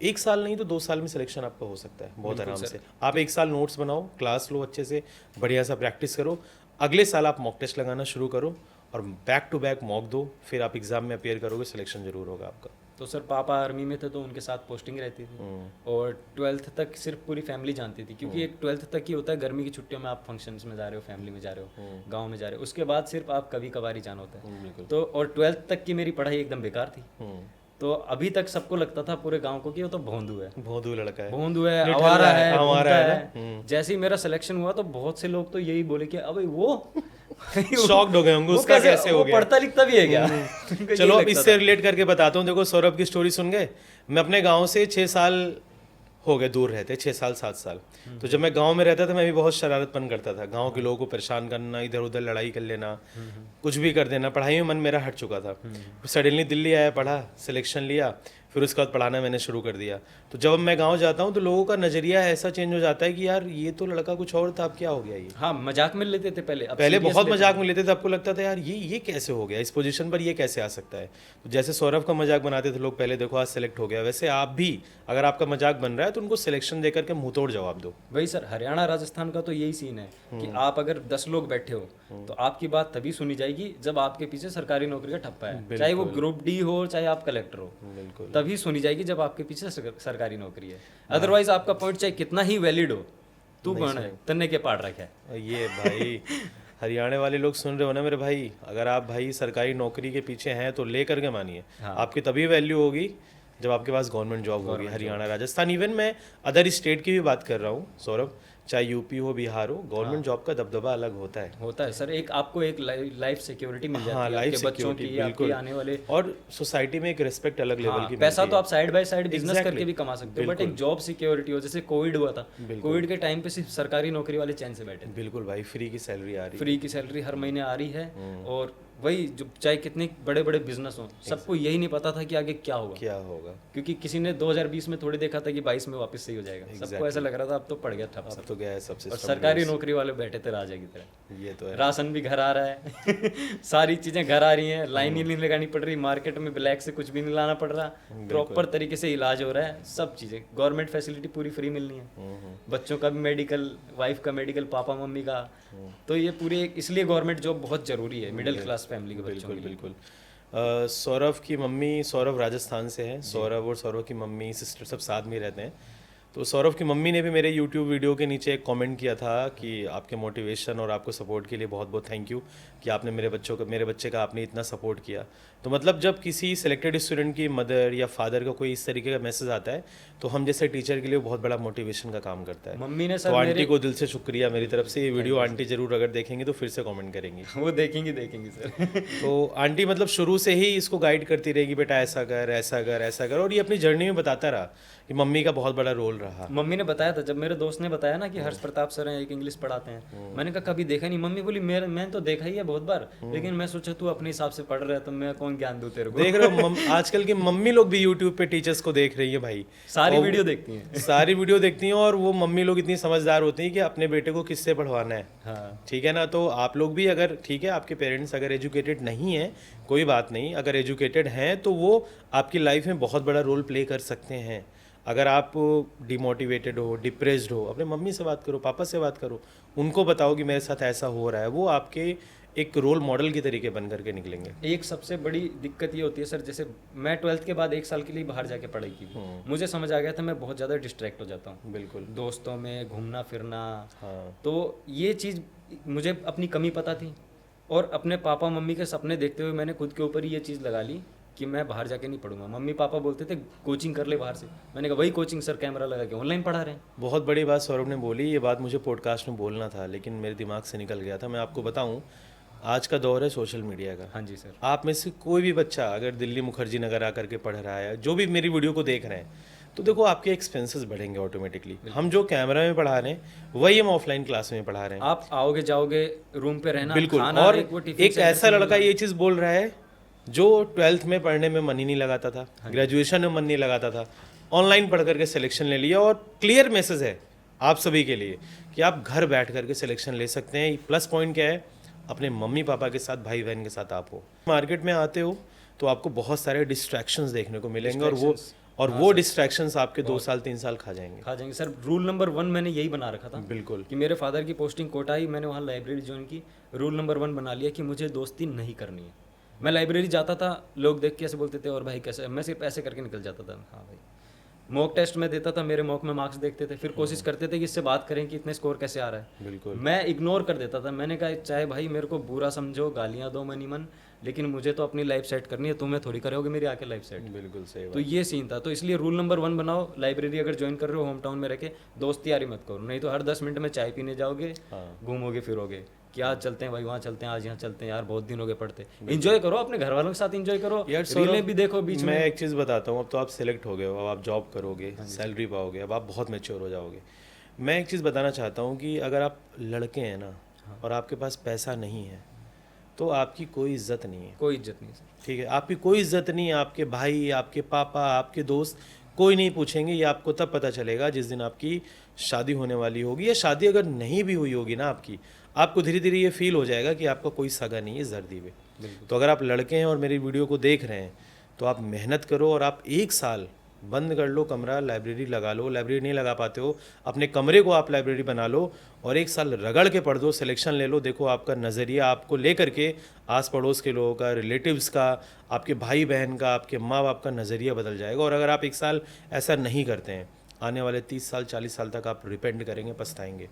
1 साल नहीं तो 2 साल में सिलेक्शन आपका हो सकता है बहुत आराम से। आप 1 साल नोट्स बनाओ, क्लास लो अच्छे से, बढ़िया सा प्रैक्टिस करो, अगले साल आप मॉक टेस्ट लगाना शुरू करो और बैक टू बैक मॉक दो, फिर आप एग्जाम में अपेयर करोगे, सिलेक्शन जरूर होगा आपका। तो सर पापा आर्मी में थे तो उनके साथ पोस्टिंग रहती थी, और 12th तक सिर्फ पूरी फैमिली जानती थी, क्योंकि एक 12th तक ही होता है, गर्मी की छुट्टियों में आप फंक्शंस में जा रहे हो, फैमिली में जा रहे हो, गांव में जा रहे हो, उसके बाद सिर्फ आप कभी कभार ही जाना होता है। तो और 12th तक की मेरी पढ़ाई एकदम बेकार थी। तो अभी तक सबको लगता था पूरे गांव को कि वो तो भोंदू है, भोंदू लड़का है, भोंदू है, आवारा है, घूमता है। जैसे ही मेरा सिलेक्शन हुआ तो बहुत से लोग तो यही बोले कि अबे वो शॉक्ड हो गए होंगे, उसका कैसे हो गया, पढ़ता लिखता भी है क्या? चलो अब इससे रिलेट करके बताता हूँ। देखो सौरभ की स्टोरी सुन गए, मैं अपने गांव से 6 साल हो गए दूर रहते, 6 साल 7 साल। तो जब मैं गांव में रहता था मैं भी बहुत शरारतपन करता था, गांव के लोगों को परेशान करना, इधर उधर लड़ाई कर लेना, कुछ भी कर देना। पढ़ाई में मन मेरा हट चुका था। सडनली दिल्ली आया, पढ़ा, सिलेक्शन लिया, फिर उसके बाद पढ़ाना मैंने शुरू कर दिया। तो जब मैं गांव जाता हूँ तो लोगों का नजरिया ऐसा चेंज हो जाता है कि यार ये तो लड़का कुछ और था, अब क्या हो गया ये। हाँ, मजाक में लेते थे पहले, पहले बहुत मजाक में लेते थे, आपको लगता था यार ये कैसे हो गया, इस पोजीशन पर ये कैसे आ सकता है। तो जैसे सौरभ का मजाक बनाते थे लोग पहले, देखो आज सेलेक्ट हो गया, वैसे आप भी अगर आपका मजाक बन रहा है तो उनको सिलेक्शन देकर के मुंह तोड़ जवाब दो। वही सर, हरियाणा राजस्थान का तो यही सीन है कि आप अगर 10 लोग बैठे हो तो आपकी बात तभी सुनी जाएगी जब आपके पीछे सरकारी नौकरी का ठप्पा है, चाहे वो ग्रुप डी हो चाहे आप कलेक्टर हो, तभी सुनी जाएगी जब आपके पीछे सरकारी नौकरी है। अदरवाइज आपका पॉइंट चाहे कितना ही वैलिड हो, तू कौन है, तन्ने के पाड़ रखा है। ये भाई हरियाणा वाले लोग सुन रहे हो ना मेरे भाई, अगर आप भाई सरकारी नौकरी के पीछे हैं तो ले करके मानिए, आपकी तभी वैल्यू होगी जब आपके पास गवर्नमेंट जॉब होगी। हरियाणा, राजस्थान, इवन मैं अदर स्टेट की भी बात कर रहा हूँ सौरभ, चाहे यूपी हो, बिहार हो, गवर्नमेंट जॉब का दबदबा अलग होता है सर। एक आपको एक लाइफ सिक्योरिटी मिल जाती है, लाइफ आपके बच्चों की, आपके आने वाले, और सोसाइटी में एक रिस्पेक्ट अलग लेवल की। पैसा तो आप साइड बाय साइड बिजनेस करके भी कमा सकते हो, बट एक जॉब सिक्योरिटी हो। जैसे कोविड हुआ था, कोविड के टाइम पे सिर्फ सरकारी नौकरी वाले चैन से बैठे। बिल्कुल भाई, फ्री की सैलरी आ रही है, फ्री की सैलरी हर महीने आ रही है, और वही जो चाहे कितने बड़े बड़े बिजनेस हों, सबको यही नहीं पता था कि आगे क्या होगा, क्या होगा। क्योंकि किसी ने 2020 में थोड़ी देखा था कि 22 में वापस सही हो जाएगा। सबको ऐसा लग रहा था अब तो पड़ गया ठप अब सब। तो गया है सब और सिस्टम। सरकारी नौकरी वाले बैठे थे राजा की तरह। ये तो है। राशन भी घर आ रहा है सारी चीजें घर आ रही हैं, लाइन ही नहीं लगानी पड़ रही, मार्केट में ब्लैक से कुछ भी नहीं लाना पड़ रहा, प्रॉपर तरीके से इलाज हो रहा है, सब चीजें गवर्नमेंट फैसिलिटी पूरी फ्री मिलनी है, बच्चों का भी मेडिकल, वाइफ का मेडिकल, पापा मम्मी का। तो ये पूरी इसलिए गवर्नमेंट जॉब बहुत जरूरी है मिडिल क्लास फैमिली के बच्चों के लिए। बिल्कुल। सौरभ की मम्मी, सौरभ राजस्थान से है, सौरभ और सौरभ की मम्मी सिस्टर सब साथ में ही रहते हैं। तो सौरभ की मम्मी ने भी मेरे यूट्यूब वीडियो के नीचे एक कमेंट किया था कि आपके मोटिवेशन और आपको सपोर्ट के लिए बहुत बहुत थैंक यू कि आपने मेरे बच्चे का आपने इतना सपोर्ट किया। तो मतलब जब किसी सिलेक्टेड स्टूडेंट की मदर या फादर का कोई इस तरीके का मैसेज आता है तो हम जैसे टीचर के लिए बहुत बड़ा मोटिवेशन का काम करता है। मम्मी ने तो सर आंटी को दिल से शुक्रिया मेरी तरफ से। ये वीडियो आंटी जरूर अगर देखेंगे तो फिर से कमेंट करेंगी। वो देखेंगे सर तो आंटी मतलब शुरू से ही इसको गाइड करती रहेगी, बेटा ऐसा कर ऐसा कर ऐसा कर, और ये अपनी जर्नी में बताता रहा कि मम्मी का बहुत बड़ा रोल रहा। मम्मी ने बताया था, जब मेरे दोस्त ने बताया ना कि हर्ष प्रताप सर हैं, एक इंग्लिश पढ़ाते हैं, मैंने कहा कभी देखा नहीं। मम्मी बोली मैंने तो देखा ही है बहुत बार, लेकिन मैं सोचा तू अपने हिसाब से पढ़ रहा है तो मैं कौन ज्ञान दूं तेरे को। देख रहे हो आजकल की मम्मी लोग भी यूट्यूब पे टीचर्स को देख रही है भाई, सारी वीडियो देखती हैं सारी वीडियो देखती हैं, और वो मम्मी लोग इतनी समझदार होती हैं कि अपने बेटे को किससे पढ़वाना है। हाँ ठीक है ना। तो आप लोग भी अगर, ठीक है, आपके पेरेंट्स अगर एजुकेटेड नहीं है कोई बात नहीं, अगर एजुकेटेड हैं तो वो आपकी लाइफ में बहुत बड़ा रोल प्ले कर सकते हैं। अगर आप डिमोटिवेटेड हो, डिप्रेस्ड हो, अपने मम्मी से बात करो, पापा से बात करो, उनको बताओ कि मेरे साथ ऐसा हो रहा है, वो आपके एक रोल मॉडल की तरीके बन करके निकलेंगे। एक सबसे बड़ी दिक्कत ये होती है सर, जैसे मैं 12th के बाद 1 साल के लिए बाहर जाके पढ़ाई की, मुझे समझ आ गया था मैं बहुत ज़्यादा डिस्ट्रैक्ट हो जाता हूँ बिल्कुल। दोस्तों में घूमना फिरना। हाँ। तो ये चीज़ मुझे अपनी कमी पता थी, और अपने पापा मम्मी के सपने देखते हुए मैंने खुद के ऊपर ही ये चीज़ लगा ली कि मैं बाहर जाके नहीं पढ़ूंगा। मम्मी पापा बोलते थे कोचिंग कर ले बाहर से, मैंने कहा वही कोचिंग सर कैमरा लगा के ऑनलाइन पढ़ा रहे हैं। बहुत बड़ी बात सौरभ ने बोली, ये बात मुझे पॉडकास्ट में बोलना था लेकिन मेरे दिमाग से निकल गया था। मैं आपको बताऊं, आज का दौर है सोशल मीडिया का। हाँ जी सर। आप में से कोई भी बच्चा अगर दिल्ली मुखर्जी नगर आकर के पढ़ रहा है, जो भी मेरी वीडियो को देख रहे हैं, तो देखो आपके एक्सपेंसेस बढ़ेंगे ऑटोमेटिकली। हम जो कैमरा में पढ़ा रहे हैं वही हम ऑफलाइन क्लास में पढ़ा रहे हैं। आप आओगे जाओगे रूम पे रहना, बिल्कुल। खाना, और वो टिफिन एक से ऐसा घर से लड़का मिलना। ये चीज़ बोल रहा है जो 12th में पढ़ने में मन ही नहीं लगाता था, ग्रेजुएशन में मन नहीं लगाता था, ऑनलाइन पढ़ करके सिलेक्शन ले लिया। और क्लियर मैसेज है आप सभी के लिए कि आप घर बैठ करके सिलेक्शन ले सकते हैं। प्लस पॉइंट क्या है, अपने मम्मी पापा के साथ, भाई बहन के साथ आप हो। मार्केट में आते हो तो आपको बहुत सारे डिस्ट्रैक्शंस देखने को मिलेंगे, और वो डिस्ट्रैक्शंस आपके 2 साल 3 साल खा जाएंगे। सर रूल नंबर 1 मैंने यही बना रखा था बिल्कुल। कि मेरे फादर की पोस्टिंग कोटा आई, मैंने वहाँ लाइब्रेरी ज्वाइन की। रूल नंबर 1 बना लिया कि मुझे दोस्ती नहीं करनी है। मैं लाइब्रेरी जाता था, लोग देख के ऐसे बोलते थे और भाई कैसे, मैं सिर्फ ऐसे करके निकल जाता था। हाँ भाई। मॉक टेस्ट में देता था, मेरे मॉक में मार्क्स देखते थे, फिर कोशिश करते थे कि इससे बात करें कि इतने स्कोर कैसे आ रहा है। बिल्कुल। मैं इग्नोर कर देता था। मैंने कहा चाहे भाई मेरे को बुरा समझो, गालियाँ दो मनी मन, लेकिन मुझे तो अपनी लाइफ सेट करनी है, तुम्हें थोड़ी करोगे मेरी आके लाइफ सेट। बिल्कुल सही बात। तो ये सीन था। तो इसलिए रूल नंबर 1 बनाओ, लाइब्रेरी अगर ज्वाइन कर रहे हो होम टाउन में रह के, दोस्ती यारी मत करो, नहीं तो हर 10 मिनट में चाय पीने जाओगे, घूमोगे फिरोगे कि आज चलते हैं भाई, वहाँ चलते हैं, आज यहाँ चलते हैं, यार बहुत दिन हो गए पढ़ते। एंजॉय करो, अपने घर वालों के साथ एंजॉय करो, यार रीलें भी देखो बीच में। मैं एक चीज़ बताता हूँ, अब तो आप सिलेक्ट हो गए हो, अब आप जॉब करोगे, सैलरी पाओगे, अब आप बहुत मैच्योर हो जाओगे। मैं एक चीज़ बताना चाहता हूँ कि अगर आप लड़के हैं ना और आपके पास पैसा नहीं है तो आपकी कोई इज्जत नहीं है। कोई इज्जत नहीं सर। ठीक है, आपकी कोई इज्जत नहीं है। आपके भाई, आपके पापा, आपके दोस्त कोई नहीं पूछेंगे। ये आपको तब पता चलेगा जिस दिन आपकी शादी होने वाली होगी, या शादी अगर नहीं भी हुई होगी ना आपकी, आपको धीरे धीरे ये फील हो जाएगा कि आपका कोई सगा नहीं है जर्दी पे। तो अगर आप लड़के हैं और मेरी वीडियो को देख रहे हैं तो आप मेहनत करो, और आप 1 साल बंद कर लो कमरा, लाइब्रेरी लगा लो। लाइब्रेरी नहीं लगा पाते हो, अपने कमरे को आप लाइब्रेरी बना लो और 1 साल रगड़ के पढ़ दो, सिलेक्शन ले लो। देखो आपका नज़रिया आपको लेकर के आस पड़ोस के लोगों का, रिलेटिव्स का, आपके भाई बहन का, आपके माँ बाप का नज़रिया बदल जाएगा। और अगर आप 1 साल ऐसा नहीं करते हैं, आने वाले 30 साल 40 साल तक आप रिपेंट करेंगे, पछताएंगे।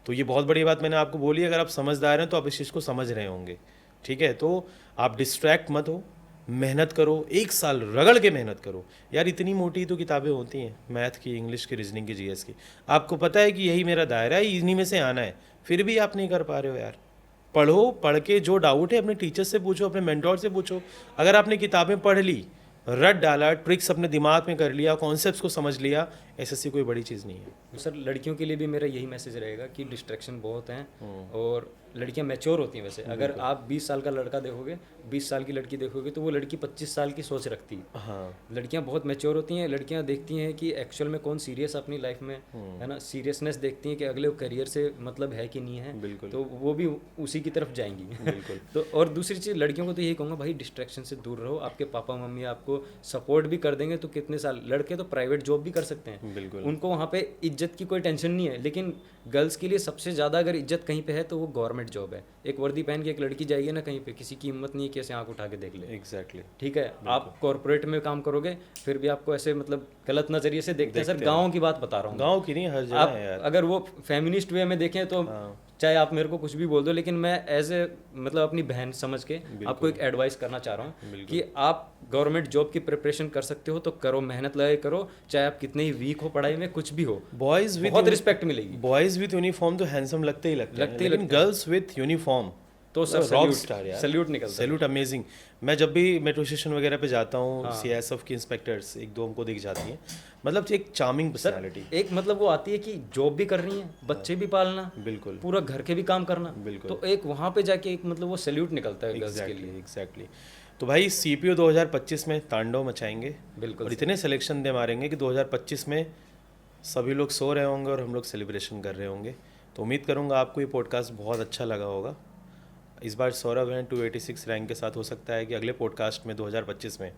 तो ये बहुत बड़ी बात मैंने आपको बोली। अगर आप समझदार हैं तो आप इस चीज़ को समझ रहे होंगे। ठीक है, तो आप डिस्ट्रैक्ट मत हो, मेहनत करो, 1 साल रगड़ के मेहनत करो। यार इतनी मोटी तो किताबें होती हैं, मैथ की, इंग्लिश की, रीजनिंग की, जीएस की। आपको पता है कि यही मेरा दायरा है, इन्हीं में से आना है, फिर भी आप नहीं कर पा रहे हो। यार पढ़ो, पढ़ के जो डाउट है अपने टीचर से पूछो, अपने मेंटोर से पूछो। अगर आपने किताबें पढ़ ली, रट डाला, ट्रिक्स अपने दिमाग में कर लिया, कॉन्सेप्ट्स को समझ लिया, एसएससी कोई बड़ी चीज़ नहीं है। सर लड़कियों के लिए भी मेरा यही मैसेज रहेगा कि डिस्ट्रैक्शन बहुत हैं, और लड़कियां मैच्योर होती हैं वैसे। अगर आप 20 साल का लड़का देखोगे, 20 साल की लड़की देखोगे, तो वो लड़की 25 साल की सोच रखती है। हाँ लड़कियां बहुत मैच्योर होती हैं, लड़कियां देखती हैं कि एक्चुअल में कौन सीरियस अपनी लाइफ में है ना, सीरियसनेस देखती हैं कि अगले करियर से मतलब है कि नहीं है, बिल्कुल। तो वो भी उसी की तरफ जाएंगी। बिल्कुल। तो और दूसरी चीज़, लड़कियों को तो यही कहूँगा भाई, डिस्ट्रैक्शन से दूर रहो। आपके पापा मम्मी आपको सपोर्ट भी कर देंगे तो कितने साल, लड़के तो प्राइवेट जॉब भी कर सकते हैं, बिल्कुल। उनको वहाँ पे इज्जत की कोई टेंशन नहीं है। लेकिन गर्ल्स के लिए सबसे ज़्यादा अगर इज्जत कहीं पे है तो वो गवर्नमेंट जॉब है। एक वर्दी पहन के एक लड़की जाएगी ना कहीं पे, किसी की हिम्मत नहीं है कि ऐसे आँख उठा के देख ले। एग्जैक्टली। ठीक है, आप कॉर्पोरेट में काम करोगे फिर भी आपको ऐसे मतलब गलत नज़रिए से देखते हैं। सर गाँव की बात बता रहा हूँ, गाँव की नहीं, हर जगह आप है यार। अगर वो फेमिनिस्ट वे में देखें तो चाहे आप मेरे को कुछ भी बोल दो, लेकिन मैं एज ए मतलब अपनी बहन समझ के आपको एक एडवाइस करना चाह रहा हूँ कि आप गवर्नमेंट जॉब की प्रिपरेशन कर सकते हो तो करो, मेहनत लगा के करो, चाहे आप कितने ही वीक हो पढ़ाई में, कुछ भी हो, बॉयज विद बहुत रिस्पेक्ट मिलेगी। बॉयज विद यूनिफॉर्म तो हैंडसम लगते ही लगते हैं, लेकिन गर्ल्स विद यूनिफॉर्म तो सर रॉक स्टार यार, सैल्यूट निकलता है। Salute, amazing. मैं जब भी मेट्रो स्टेशन वगैरह पे जाता हूँ, सीआईएसएफ की इंस्पेक्टर्स एक दो हमको दिख जाती हैं, मतलब एक चार्मिंग पर्सनालिटी। एक मतलब वो आती है कि जॉब भी कर रही है, बच्चे भी पालना, बिल्कुल पूरा घर के भी काम करना, बिल्कुल। तो एक वहाँ पे जाके एक मतलब वो सैल्यूट निकलता है गर्ल्स के लिए। एग्जैक्टली। तो भाई सीपीओ 2025 में तांडव मचाएंगे बिल्कुल, और इतने सिलेक्शन दे मारेंगे कि 2025 में सभी लोग सो रहे होंगे और हम लोग सेलिब्रेशन कर रहे होंगे। तो उम्मीद करूँगा आपको ये पॉडकास्ट बहुत अच्छा लगा होगा। इस बार सौरभ हैं 286 रैंक के साथ, हो सकता है कि अगले पॉडकास्ट में 2025 में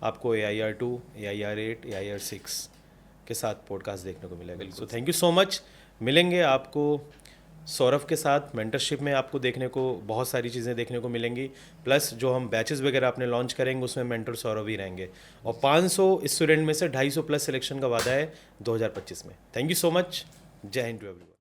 आपको AIR2, AIR8, AIR6 के साथ पॉडकास्ट देखने को मिलेगा। So thank you so much. मिलेंगे आपको सौरभ के साथ मेंटरशिप में, आपको देखने को बहुत सारी चीज़ें देखने को मिलेंगी, प्लस जो हम बैचेस वगैरह अपने लॉन्च करेंगे उसमें मेंटर सौरभ ही रहेंगे। और 500 स्टूडेंट में से 250 प्लस सिलेक्शन का वादा है 2025 में। Thank you so much. जय हिंद टू एवरीवन।